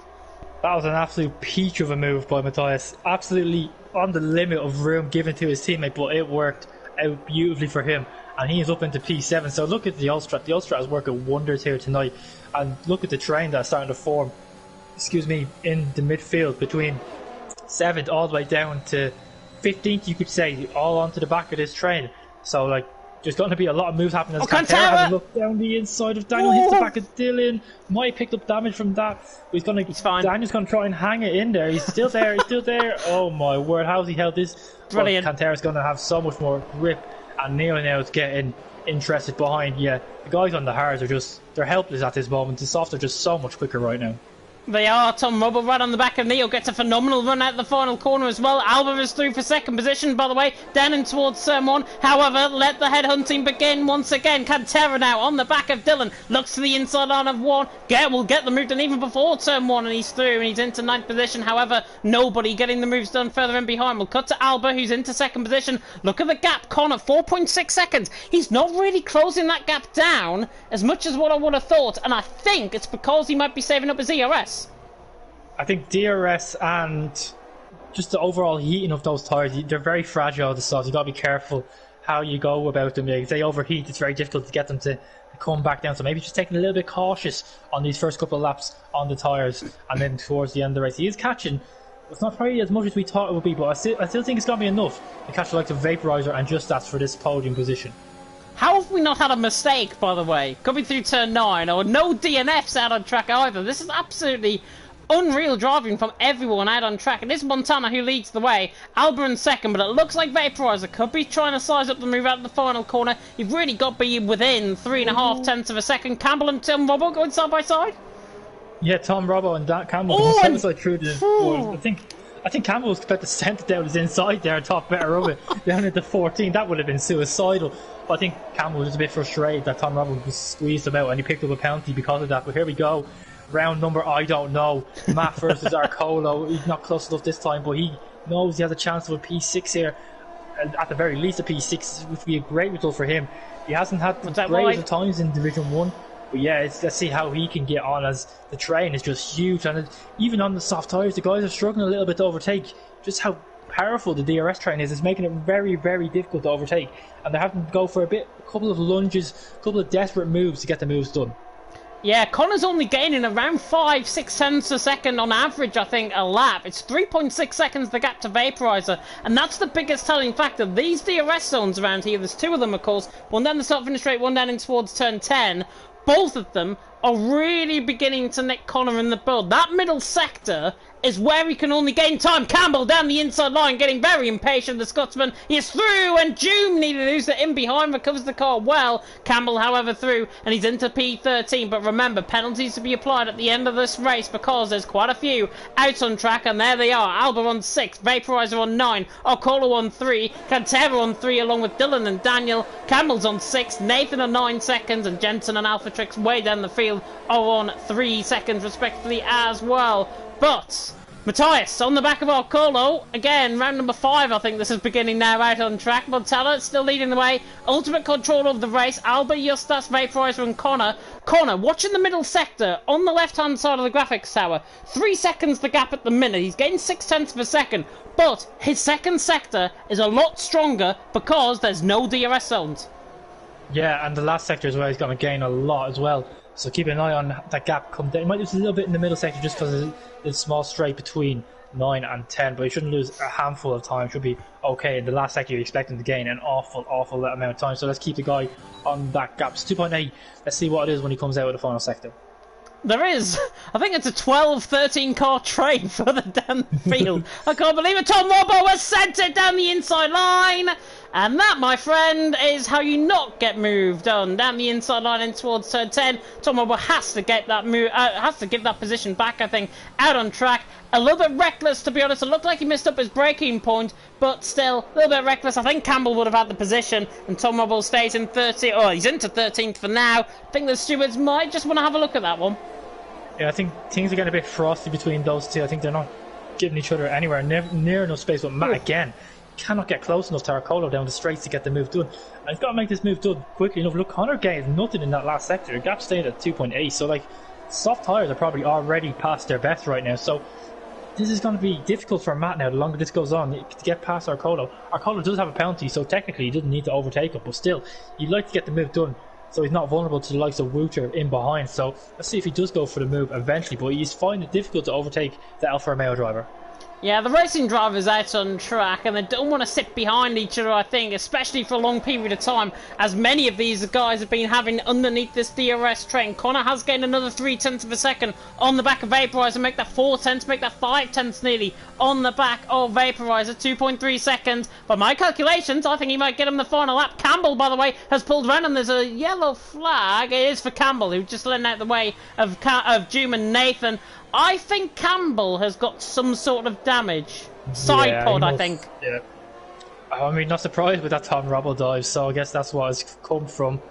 That was an absolute peach of a move by Matthias. Absolutely on the limit of room given to his teammate, but it worked out beautifully for him. And he is up into P7. So look at the Ulstrat. The Ulstrat is working wonders here tonight. And look at the train that's starting to form, in the midfield between 7th all the way down to 15th, you could say, all onto the back of this train. So, like, there's going to be a lot of moves happening as Cantera has a look down the inside of Daniel, hits the back of Dylan. Might picked up damage from that. He's fine. Daniel's going to try and hang it in there. He's still there. Oh my word, how's he held this? Brilliant. Well, Cantera's going to have so much more grip, and Neo now is getting interested behind. Yeah, the guys on the hards they're helpless at this moment. The softs are just so much quicker right now. They are. Tom Robbo right on the back of Neo gets a phenomenal run out the final corner as well. Alba is through for 2nd position, by the way, down in towards turn 1. However, let the headhunting begin once again. Cantera now on the back of Dylan, looks to the inside line of 1. Will get the move done even before turn 1, and he's through and he's into 9th position. However, nobody getting the moves done further in behind. We'll cut to Alba, who's into 2nd position. Look at the gap. Connor, 4.6 seconds. He's not really closing that gap down as much as what I would have thought, and I think it's because he might be saving up his ERS. I think DRS and just the overall heating of those tyres, they're very fragile, the softs. You've got to be careful how you go about them. If they overheat, it's very difficult to get them to come back down. So maybe just taking a little bit cautious on these first couple of laps on the tyres, and then towards the end of the race. He is catching. It's not probably as much as we thought it would be, but I still think it's going to be enough to catch the likes of Vaporizer and Just Stats for this podium position. How have we not had a mistake, by the way, coming through turn 9, or no DNFs out on track either? This is absolutely unreal driving from everyone out on track. It is Montana who leads the way, Alba in 2nd, but it looks like Vaporizer could be trying to size up the move out of the final corner. You've really got to be within 3.5 tenths of a second. Campbell and Tom Robbo going side by side. Yeah, Tom Robbo and Dan Campbell going side through the board. I think Campbell was about to send it down his inside there and thought better of it down into 14. That would have been suicidal. But I think Campbell was a bit frustrated that Tom Robbo was squeezed him out, and he picked up a penalty because of that. But here we go. Round number, I don't know. Matt versus Arcolo. He's not close enough this time, but he knows he has a chance of a P6 here. And at the very least, a P6 would be a great result for him. He hasn't had the greatest of times in Division 1. But yeah, let's see how he can get on, as the train is just huge. And even on the soft tyres, the guys are struggling a little bit to overtake. Just how powerful the DRS train is. It's making it very, very difficult to overtake. And they're having to go for a couple of lunges, a couple of desperate moves to get the moves done. Yeah, Connor's only gaining around 5-6 tenths a second on average, I think, a lap. It's 3.6 seconds the gap to Vaporizer, and that's the biggest telling factor. These DRS zones around here, there's 2 of them, of course, one down the start finish straight, one down in towards turn 10. Both of them are really beginning to nick Connor in the build. That middle sector is where he can only gain time. Campbell down the inside line, getting very impatient. The Scotsman, he is through, and Doom needed to lose it in behind, recovers the car well. Campbell, however, through, and he's into P13. But remember, penalties to be applied at the end of this race because there's quite a few out on track, and there they are. Alba on 6, Vaporizer on 9, Okolo on 3, Cantera on 3, along with Dylan and Daniel. Campbell's on 6, Nathan on 9 seconds, and Jensen and Alphatrix way down the field are on 3 seconds respectively as well. But Matthias on the back of Okolo, again, round number 5, I think this is beginning now out on track. Montana still leading the way, ultimate control of the race. Alba, Justas, Vaporizer and Connor. Connor, watching the middle sector, on the left-hand side of the graphics tower. 3 seconds the gap at the minute, he's getting 0.6 of a second. But his second sector is a lot stronger because there's no DRS zones. Yeah, and the last sector is where he's going to gain a lot as well. So keep an eye on that gap come down. He might lose a little bit in the middle sector just because it's a small straight between 9 and 10, but he shouldn't lose a handful of time. Should be okay. In the last sector, you're expecting to gain an awful amount of time. So let's keep the guy on that gap. It's 2.8. Let's see what it is when he comes out of the final sector. There is. I think it's a 12-13 car train further down the field. I can't believe it. Tom Robbo was sent it down the inside line. And that, my friend, is how you not get moved on down the inside line in towards turn 10. Tom Robbo has to get that has to give that position back, I think, out on track. A little bit reckless, to be honest. It looked like he missed up his braking point, but still a little bit reckless. I think Campbell would have had the position, and Tom Robbo stays in 30th. Oh, he's into 13th for now. I think the stewards might just want to have a look at that one. Yeah, I think things are getting a bit frosty between those two. I think they're not giving each other anywhere near enough space. But Matt, again, cannot get close enough to Okolo down the straights to get the move done. And he's got to make this move done quickly enough. Look, Connor gained nothing in that last sector. The gap stayed at 2.8. So, like, soft tyres are probably already past their best right now. So, this is going to be difficult for Matt now. The longer this goes on, to get past Okolo. Okolo does have a penalty, so technically he doesn't need to overtake him. But still, you'd like to get the move done, so he's not vulnerable to the likes of Wouter in behind. So let's see if he does go for the move eventually, but he's finding it difficult to overtake the Alfa Romeo driver. Yeah, the racing drivers out on track, and they don't want to sit behind each other, I think, especially for a long period of time, as many of these guys have been having underneath this DRS train. Connor has gained another 0.3 of a second on the back of Vaporizer, make that 0.4, make that 0.5 nearly on the back of Vaporizer, 2.3 seconds. By my calculations, I think he might get him the final lap. Campbell, by the way, has pulled around, and there's a yellow flag. It is for Campbell, who just let out the way of Doom and Nathan. I think Campbell has got some sort of damage. Side pod, I think. Yeah. I mean, not surprised with that Tom Robbo dive, so I guess that's what it's come from.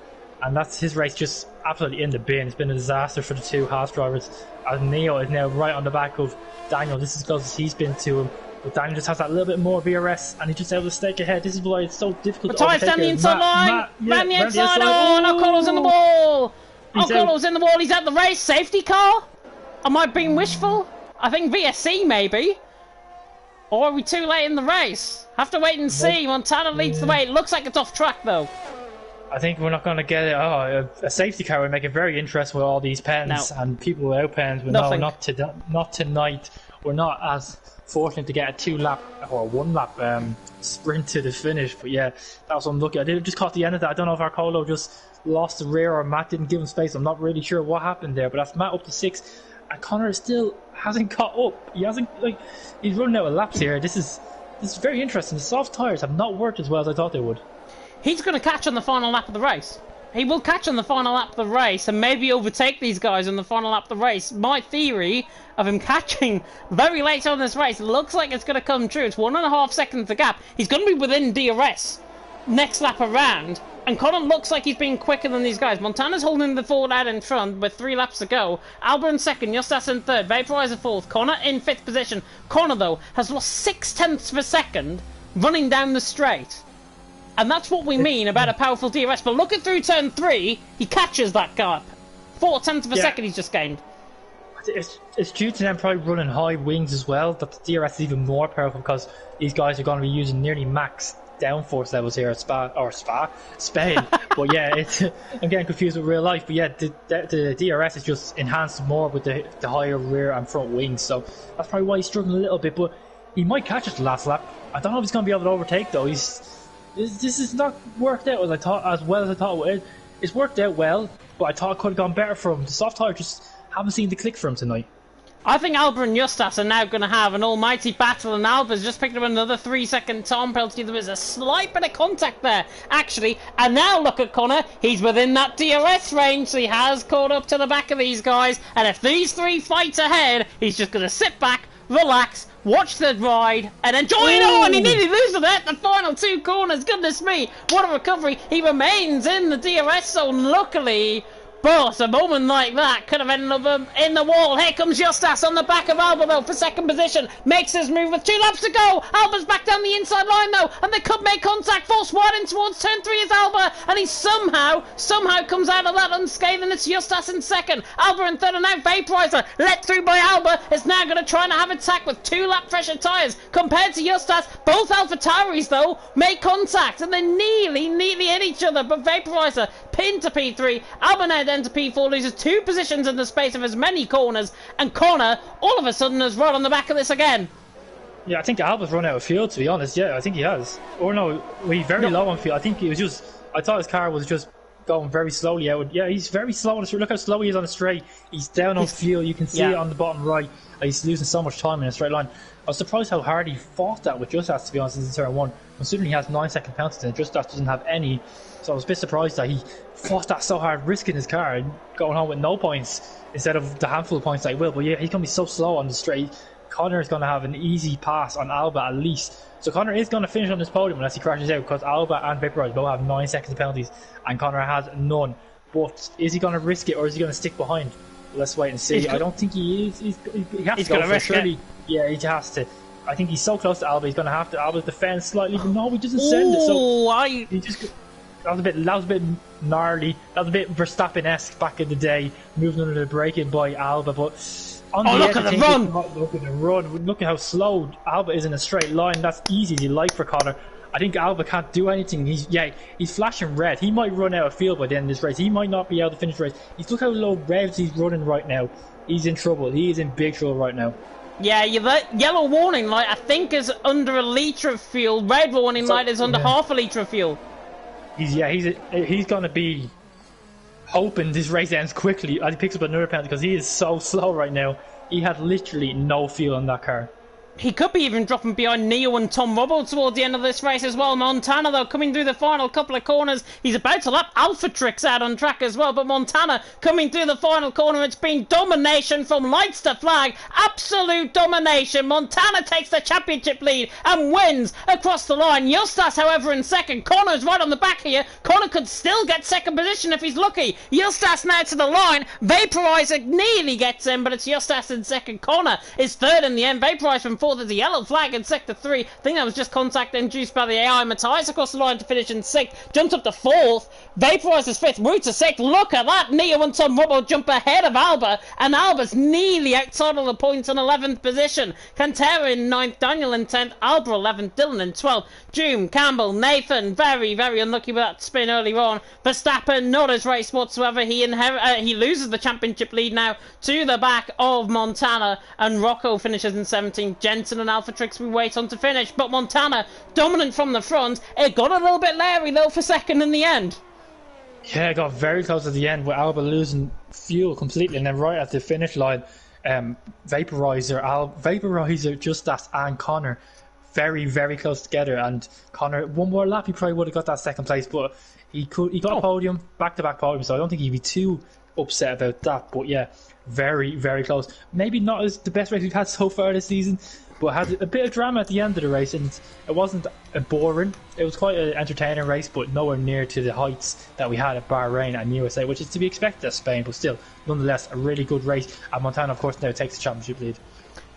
And that's his race just absolutely in the bin. It's been a disaster for the two Haas drivers. As Neo is now right on the back of Daniel. This is close as he's been to him. But Daniel just has that little bit more BRS, and he just able to stake ahead. This is why it's so difficult to overtake. Down the inside line! Down the inside! Oh, no, Okolo's in the wall! Okolo's in the wall, he's at the race. Safety car? Am I being wishful? I think VSC maybe. Or are we too late in the race? Have to wait and see. Montana leads the way. It looks like it's off track though. I think we're not going to get it. Oh, a safety car would make it very interesting with all these pens and people without pens. But no, not tonight. We're not as fortunate to get a 2-lap or 1-lap sprint to the finish. But yeah, that was unlucky. I just caught the end of that. I don't know if Okolo just lost the rear or Matt didn't give him space. I'm not really sure what happened there. But that's Matt up to 6. And Connor still hasn't caught up. He hasn't, he's running out of laps here. This is very interesting. The soft tyres have not worked as well as I thought they would. He's going to catch on the final lap of the race. He will catch on the final lap of the race and maybe overtake these guys on the final lap of the race. My theory of him catching very late on this race looks like it's going to come true. It's 1.5 seconds the gap. He's going to be within DRS next lap around. And Connor looks like he's been quicker than these guys. Montana's holding the forward out in front with 3 laps to go. Alba in second, Justas in third, Vaporizer fourth, Connor in 5th position. Connor, though, has lost 0.6 of a second running down the straight. And that's what we mean about a powerful DRS. But looking through turn 3, he catches that gap. 0.4 of a second he's just gained. It's due to them probably running high wings as well, that the DRS is even more powerful because these guys are going to be using nearly max downforce levels here at Spain. But yeah, I'm getting confused with real life. But yeah, the DRS is just enhanced more with the higher rear and front wings. So that's probably why he's struggling a little bit. But he might catch it the last lap. I don't know if he's going to be able to overtake though. This is not worked out as well as I thought it would. It's worked out well. but I thought it could have gone better for him. The soft tire just haven't seen the click for him tonight. I think Alba and Justas are now going to have an almighty battle, and Alba's just picked up another 3-second time penalty. There was a slight bit of contact there, actually. And now look at Connor. He's within that DRS range, so he has caught up to the back of these guys. And if these three fight ahead, he's just going to sit back, relax, watch the ride, and enjoy it all. And he nearly loses it. The final 2 corners. Goodness me, what a recovery. He remains in the DRS zone, luckily. But a moment like that could have ended up in the wall. Here comes Justas on the back of Alba, though, for second position. Makes his move with 2 laps to go. Alba's back down the inside line, though, and they could make contact. Forced wide in towards turn 3 is Alba, and he somehow comes out of that unscathed, and it's Justas in second. Alba in third, and now Vaporizer, let through by Alba, is now going to try and have attack with 2 lap pressure tyres. Compared to Justas, both AlphaTauris, though, make contact, and they nearly hit each other, but Vaporizer pinned to P3. Alba now then to P4, loses 2 positions in the space of as many corners, and Connor all of a sudden is right on the back of this again. Yeah, I think Alba's run out of fuel, to be honest. Yeah, I think he has. Or no, he's very low on fuel. I think he was just, I thought his car was just going very slowly out. Yeah, he's very slow on the straight. Look how slow he is on the straight. He's down on fuel. You can see it on the bottom right. He's losing so much time in a straight line. I was surprised how hard he fought that with Justas, to be honest, in turn 1. Considering he has 9-second penalties and Justas doesn't have any. So I was a bit surprised that he fought that so hard, risking his car and going home with no points instead of the handful of points that he will. But yeah, he's going to be so slow on the straight. Connor is going to have an easy pass on Alba at least. So Connor is going to finish on this podium unless he crashes out, because Alba and Vaporizer both have 9 seconds of penalties and Connor has none. But is he going to risk it, or is he going to stick behind? Let's wait and see. I don't think he is. He has to go for it, surely. Yeah, he has to. I think he's so close to Alba, he's going to have to. Alba's defend slightly, but no, he doesn't send it. So he just... That was a bit gnarly. That was a bit Verstappen-esque back in the day, moving under the braking by Alba. But on the look at the run! Look at the run. Look at how slow Alba is in a straight line. That's easy as you like for Connor. I think Alba can't do anything. He's flashing red. He might run out of fuel by the end of this race. He might not be able to finish the race. Look how low revs he's running right now. He's in trouble. He is in big trouble right now. Yeah, yellow warning light I think is under a litre of fuel. Red warning light is under half a litre of fuel. He's going to be hoping this race ends quickly as he picks up another penalty, because he is so slow right now. He had literally no fuel in that car. He could be even dropping behind Neo and Tom Robbo towards the end of this race as well. Montana, though, coming through the final couple of corners. He's about to lap Alphatrix out on track as well. But Montana coming through the final corner. It's been domination from lights to flag. Absolute domination. Montana takes the championship lead and wins across the line. Justas, however, in second. Connor's right on the back here. Connor could still get second position if he's lucky. Justas now to the line. Vaporizer nearly gets in, but it's Justas in second. Connor is third in the end. Vaporizer from fourth. There's a yellow flag in sector 3. I think that was just contact induced by the AI. Matthias across the line to finish in 6th. Jumped up to 4th. Vaporizer's 5th. Route to 6th. Look at that. Neo and Tom Robbo jump ahead of Alba. And Alba's nearly outside of the points in 11th position. Cantera in 9th. Daniel in 10th. Alba 11th. Dylan in 12th. Doom, Campbell, Nathan. Very, very unlucky with that spin earlier on. Verstappen, not his race whatsoever. He loses the championship lead now to the back of Montana. And Rocco finishes in 17th. Jensen and Alphatrix we wait on to finish, but Montana dominant from the front. It got a little bit Larry though for second in the end. Yeah, it got very close at the end with Alba losing fuel completely, and then right at the finish line, Vaporizer, Justas and Connor very, very close together, and Connor, one more lap he probably would have got that second place, but he got a podium, back-to-back podium, so I don't think he'd be too upset about that. But yeah, very, very close. Maybe not as the best race we've had so far this season, but had a bit of drama at the end of the race, and it wasn't boring. It was quite an entertaining race, but nowhere near to the heights that we had at Bahrain and USA, which is to be expected at Spain, but still, nonetheless, a really good race. And Montana, of course, now takes the championship lead.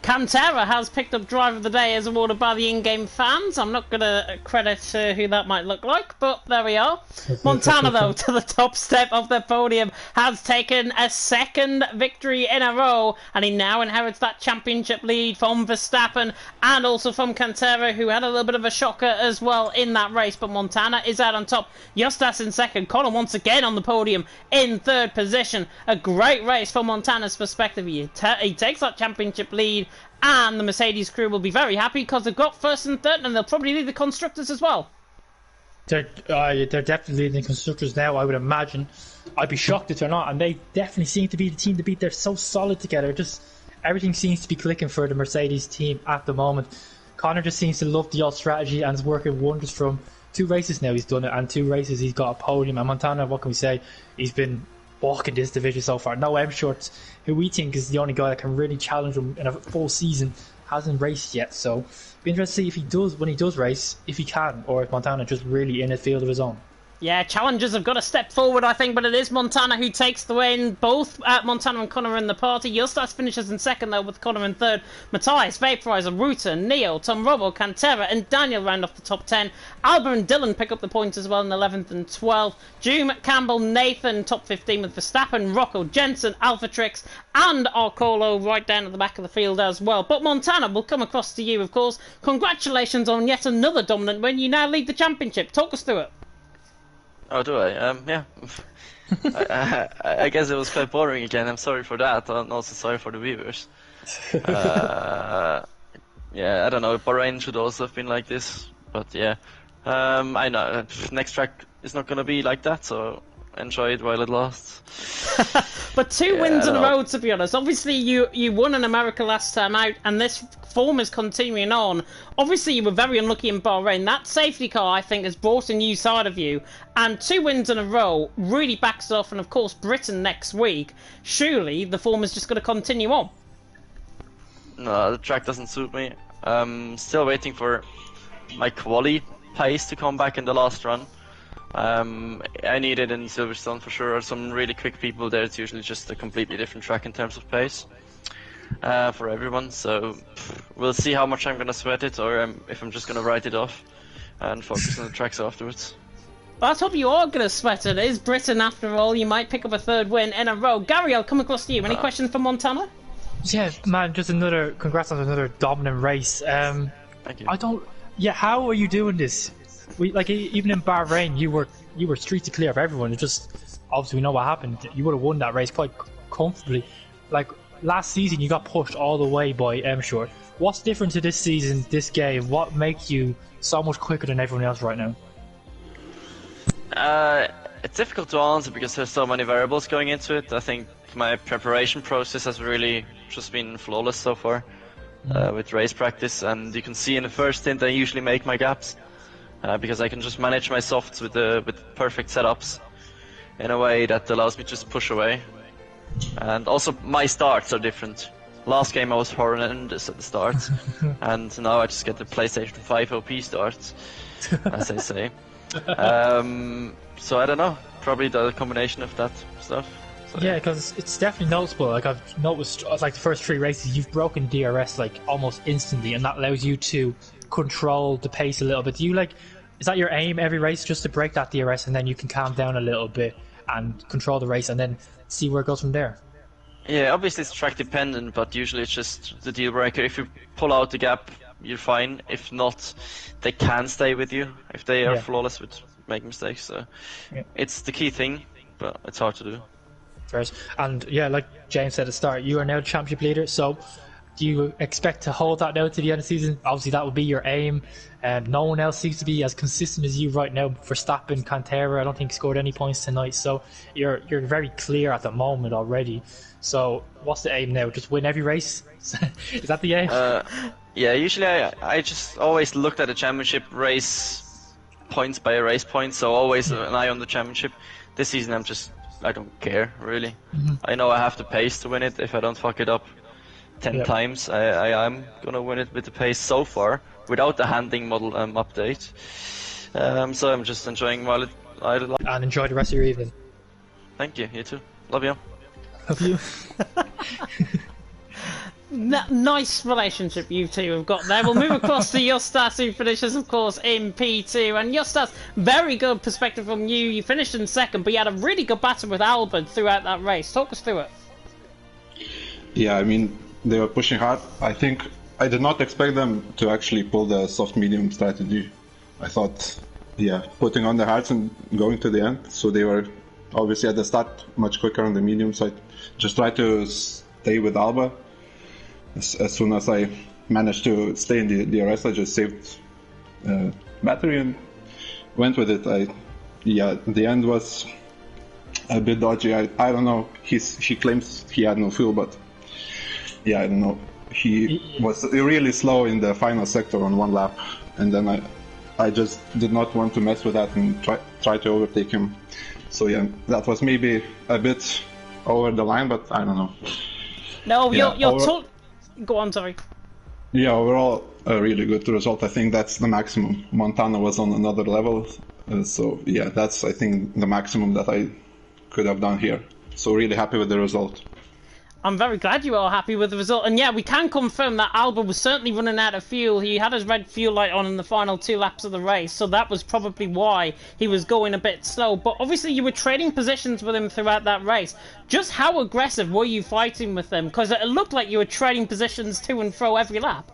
Cantera has picked up Driver of the Day as awarded by the in-game fans. I'm not going to credit who that might look like, but there we are. Montana, though, to the top step of the podium, has taken a second victory in a row, and he now inherits that championship lead from Verstappen and also from Cantera, who had a little bit of a shocker as well in that race. But Montana is out on top. Justas in second. Connor once again on the podium in third position. A great race from Montana's perspective. He takes that championship lead. And the Mercedes crew will be very happy because they've got first and third, and they'll probably lead the constructors as well. They're definitely leading constructors now, I would imagine. I'd be shocked if they're not, and they definitely seem to be the team to beat. They're so solid together. Just everything seems to be clicking for the Mercedes team at the moment. Connor just seems to love the old strategy and is working wonders from 2 races now. He's done it, and 2 races he's got a podium. And Montana, what can we say? He's been walking this division so far. No M Shorts, who we think is the only guy that can really challenge him in a full season, hasn't raced yet. So be interested to see if he does, when he does race, if he can, or if Montana just really in a field of his own. Yeah, challengers have got to step forward, I think, but it is Montana who takes the win. Both Montana and Connor are in the party. Justas finishes in second, though, with Connor in third. Matthias, Vaporizer, Ruta, Neo, Tom Robo, Cantera, and Daniel round off the top 10. Alba and Dylan pick up the points as well in 11th and 12th. Doom, Campbell, Nathan, top 15 with Verstappen, Rocco, Jensen, Alphatrix, and Arcolo right down at the back of the field as well. But Montana will come across to you, of course. Congratulations on yet another dominant win. You now lead the championship. Talk us through it. Oh, do I? Yeah. I guess it was quite boring again. I'm sorry for that. I'm also sorry for the viewers. Yeah, I don't know. Bahrain should also have been like this, but yeah. I know. Next track is not going to be like that, so enjoy it while it lasts. But 2 wins in a row, to be honest. Obviously, you won in America last time out, and this form is continuing on. Obviously, you were very unlucky in Bahrain. That safety car, I think, has brought a new side of you. And 2 wins in a row really backs off. And, of course, Britain next week. Surely, the form is just going to continue on. No, the track doesn't suit me. Still waiting for my quali pace to come back in the last run. I need it in Silverstone for sure. Some really quick people there. It's usually just a completely different track in terms of pace for everyone. So we'll see how much I'm gonna sweat it, or if I'm just gonna write it off and focus on the tracks afterwards. Well, I hope you are gonna sweat it. It is Britain after all. You might pick up a 3rd win in a row. Gary, I'll come across to you. Any questions for Montana? Yeah, man, just congrats on another dominant race. Thank you. How are you doing this? Even in Bahrain, you were streets clear of everyone. It just, obviously we know what happened. You would have won that race quite comfortably. Like last season, you got pushed all the way by M Short. What's different to this season, this game? What makes you so much quicker than everyone else right now? It's difficult to answer because there's so many variables going into it. I think my preparation process has really just been flawless so far with race practice, and you can see in the first stint I usually make my gaps. Because I can just manage my softs with perfect setups in a way that allows me to just push away. And also my starts are different. Last game I was horrendous at the start, and now I just get the PlayStation 5 OP starts, as they say. So I don't know, probably the combination of that stuff. So, yeah, because it's definitely noticeable. Like I've noticed, like the first 3 races, you've broken DRS like almost instantly, and that allows you to control the pace a little bit. Do you is that your aim every race, just to break that DRS and then you can calm down a little bit and control the race and then see where it goes from there? Yeah, obviously it's track dependent, but usually it's just the deal breaker. If you pull out the gap, you're fine. If not, they can stay with you if they are flawless with making mistakes. So it's the key thing, but it's hard to do. First. And yeah, like James said at the start, you are now the championship leader, so do you expect to hold that now to the end of the season? Obviously, that would be your aim. No one else seems to be as consistent as you right now. Verstappen, Cantera, I don't think scored any points tonight. So you're very clear at the moment already. So what's the aim now? Just win every race? Is that the aim? Yeah, usually I just always looked at the championship race points by a race point. So always an eye on the championship. This season I don't care really. I know I have the pace to win it. If I don't fuck it up 10 times, I am gonna win it with the pace so far without the handling model update. So I'm just enjoying while and enjoy the rest of your evening. Thank you. You too. Love you. Love you. Nice relationship you two have got there. We'll move across to Justas, who finishes, of course, in P2. And Justas, very good perspective from you. You finished in second, but you had a really good battle with Albert throughout that race. Talk us through it. Yeah, I mean, they were pushing hard. I think I did not expect them to actually pull the soft-medium strategy. I thought, putting on the hards and going to the end. So they were obviously at the start much quicker on the medium side. Just try to stay with Alba. As soon as I managed to stay in the DRS, I just saved battery and went with it. The end was a bit dodgy. I don't know. He claims he had no fuel, but yeah, I don't know. He was really slow in the final sector on one lap, and then I just did not want to mess with that and try to overtake him. So yeah, that was maybe a bit over the line, but I don't know. No, you're Go on, sorry. Yeah, overall, a really good result. I think that's the maximum. Montana was on another level. So yeah, that's, I think, the maximum that I could have done here. So really happy with the result. I'm very glad you are happy with the result. And yeah, we can confirm that Alba was certainly running out of fuel. He had his red fuel light on in the final 2 laps of the race, so that was probably why he was going a bit slow. But obviously you were trading positions with him throughout that race. Just how aggressive were you fighting with them? Because it looked like you were trading positions to and fro every lap.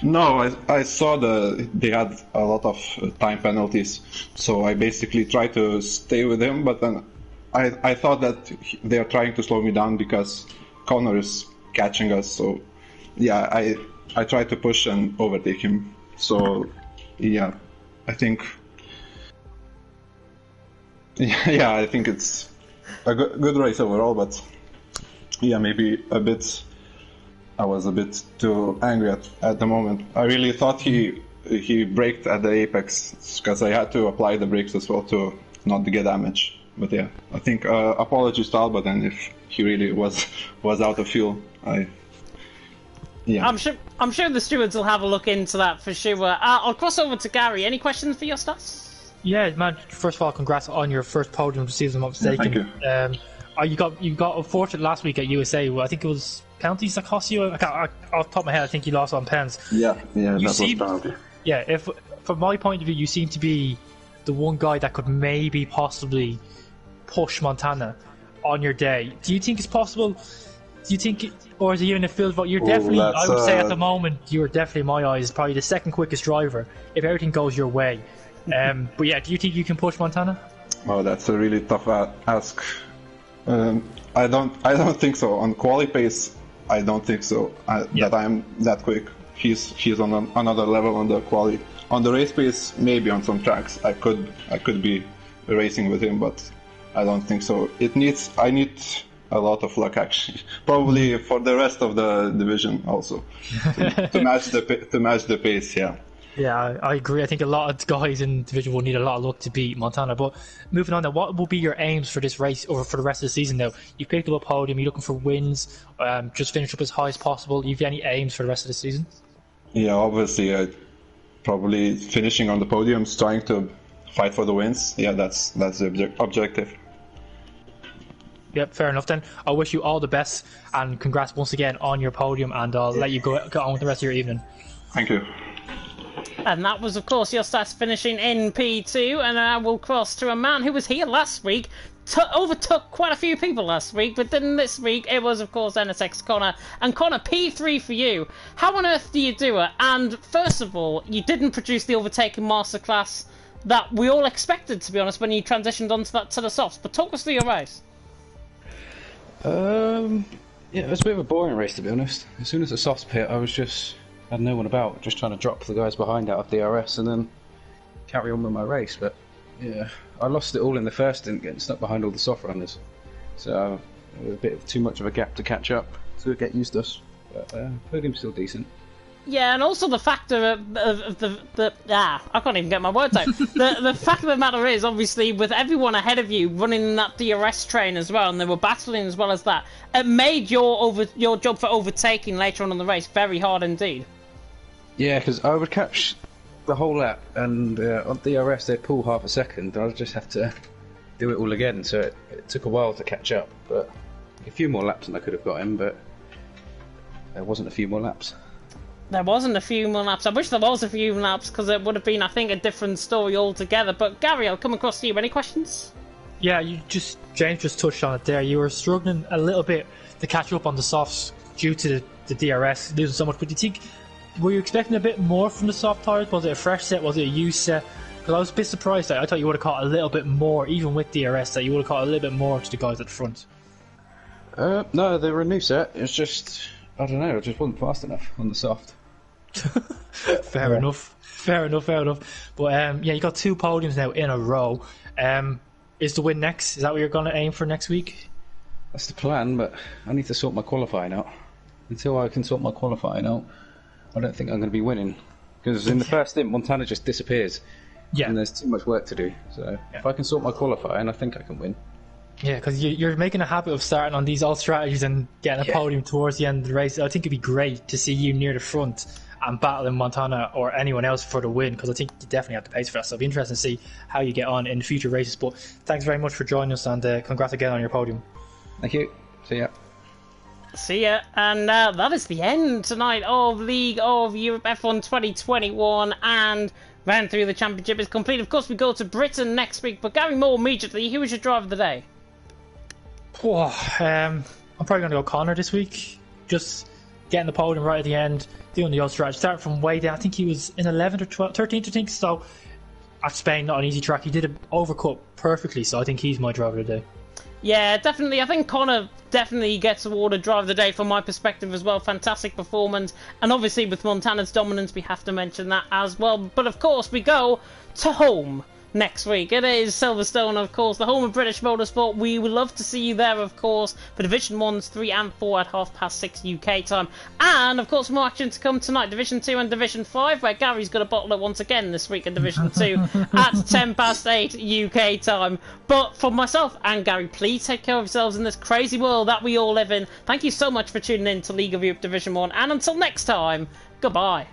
No, I saw they had a lot of time penalties, so I basically tried to stay with him, but then I thought that they are trying to slow me down because Connor is catching us. So yeah, I tried to push and overtake him. So yeah, I think it's a good race overall. But yeah, maybe I was a bit too angry at the moment. I really thought he braked at the apex because I had to apply the brakes as well to not get damage. But yeah, I think apologies to Alba then if he really was out of fuel. Yeah. I'm sure the stewards will have a look into that for sure. I'll cross over to Gary. Any questions for your stats? Yeah, man. First of all, congrats on your first podium of the season. I'm not mistaken. Yeah, thank you. You got unfortunate last week at USA. Well, I think it was penalties that cost you. Off the top of my head, I think you lost on pens. Yeah, that was penalty. Yeah, if from my point of view, you seem to be the one guy that could maybe possibly push Montana on your day. Do you think it's possible? Do you think, or is it even a field vote? You're definitely, I would say at the moment, you're definitely in my eyes probably the second quickest driver if everything goes your way. But yeah, do you think you can push Montana? Oh, that's a really tough ask. I don't think so. On quali pace, I don't think so. That I'm that quick. He's on another level on the quali. On the race pace, maybe on some tracks I could be racing with him, but I don't think so. I need a lot of luck actually. Probably for the rest of the division also to match the pace. Yeah. Yeah, I agree. I think a lot of guys in division will need a lot of luck to beat Montana. But moving on now, what will be your aims for this race or for the rest of the season now? You picked up a podium, you're looking for wins, just finish up as high as possible. Do you have any aims for the rest of the season? Yeah, obviously probably finishing on the podiums, trying to fight for the wins. Yeah, that's the objective. Yep, fair enough then. I wish you all the best and congrats once again on your podium, and I'll let you go on with the rest of your evening. Thank you. And that was, of course, your stats finishing in P2, and I will cross to a man who was here last week, overtook quite a few people last week, but didn't this week. It was, of course, NSX Connor. And Connor, P3 for you. How on earth do you do it? And first of all, you didn't produce the overtaking masterclass that we all expected, to be honest, when you transitioned onto that to the softs. But talk us through your race. Yeah, it was a bit of a boring race, to be honest. As soon as the softs hit, I had no one about, just trying to drop the guys behind out of DRS and then carry on with my race. But yeah, I lost it all in the first stint, getting stuck behind all the soft runners. So it was a bit too much of a gap to catch up to get used to us. But podium's still decent. Yeah, and also the factor of I can't even get my words out. the fact of the matter is, obviously, with everyone ahead of you running that DRS train as well, and they were battling as well as that, it made your job for overtaking later on in the race very hard indeed. Yeah, because I would catch the whole lap, and on DRS they'd pull half a second. I'd just have to do it all again, so it took a while to catch up. But a few more laps and I could have got him, but there wasn't a few more laps. There wasn't a few more laps. I wish there was a few laps, because it would have been, I think, a different story altogether. But Gary, I'll come across to you. Any questions? Yeah, James just touched on it there. You were struggling a little bit to catch up on the softs due to the DRS losing so much. But do you think, were you expecting a bit more from the soft tyres? Was it a fresh set? Was it a used set? Because I was a bit surprised. I thought you would have caught a little bit more, even with DRS, that you would have caught a little bit more to the guys at the front. No, they were a new set. It was just, I don't know, it just wasn't fast enough on the soft. Fair enough. Fair enough. But yeah, you got 2 podiums now in a row. Is the win next? Is that what you're going to aim for next week? That's the plan, but I need to sort my qualifying out. Until I can sort my qualifying out, I don't think I'm going to be winning. Because in the first stint, Montana just disappears. Yeah. And there's too much work to do. So if I can sort my qualifying, I think I can win. Yeah, because you're making a habit of starting on these old strategies and getting a podium towards the end of the race. I think it'd be great to see you near the front and battling Montana or anyone else for the win, because I think you definitely have the pace for that. So it'll be interesting to see how you get on in future races. But thanks very much for joining us, and congrats again on your podium. Thank you. See ya. See ya. And that is the end tonight of League of Europe F1 2021, and round 3 of the championship is complete. Of course, we go to Britain next week, but Gary Moore immediately, who was your driver of the day? I'm probably going to go Connor this week. Just getting the podium right at the end, doing the old stretch, starting from way down. I think he was in 11th or 12th, 13th, I think. So at Spain, not an easy track. He did an overcut perfectly, so I think he's my driver of the day. Yeah, definitely. I think Connor definitely gets awarded driver of the day from my perspective as well. Fantastic performance. And obviously with Montana's dominance, we have to mention that as well. But of course, we go to home next week. It is Silverstone, of course, the home of British motorsport. We would love to see you there, of course, for Division 1s 3 and 4 at 6:30 UK time. And, of course, more action to come tonight, Division 2 and Division 5, where Gary's going to bottle it once again this week in Division 2 at 8:10 UK time. But for myself and Gary, please take care of yourselves in this crazy world that we all live in. Thank you so much for tuning in to League of Europe Division 1, and until next time, goodbye.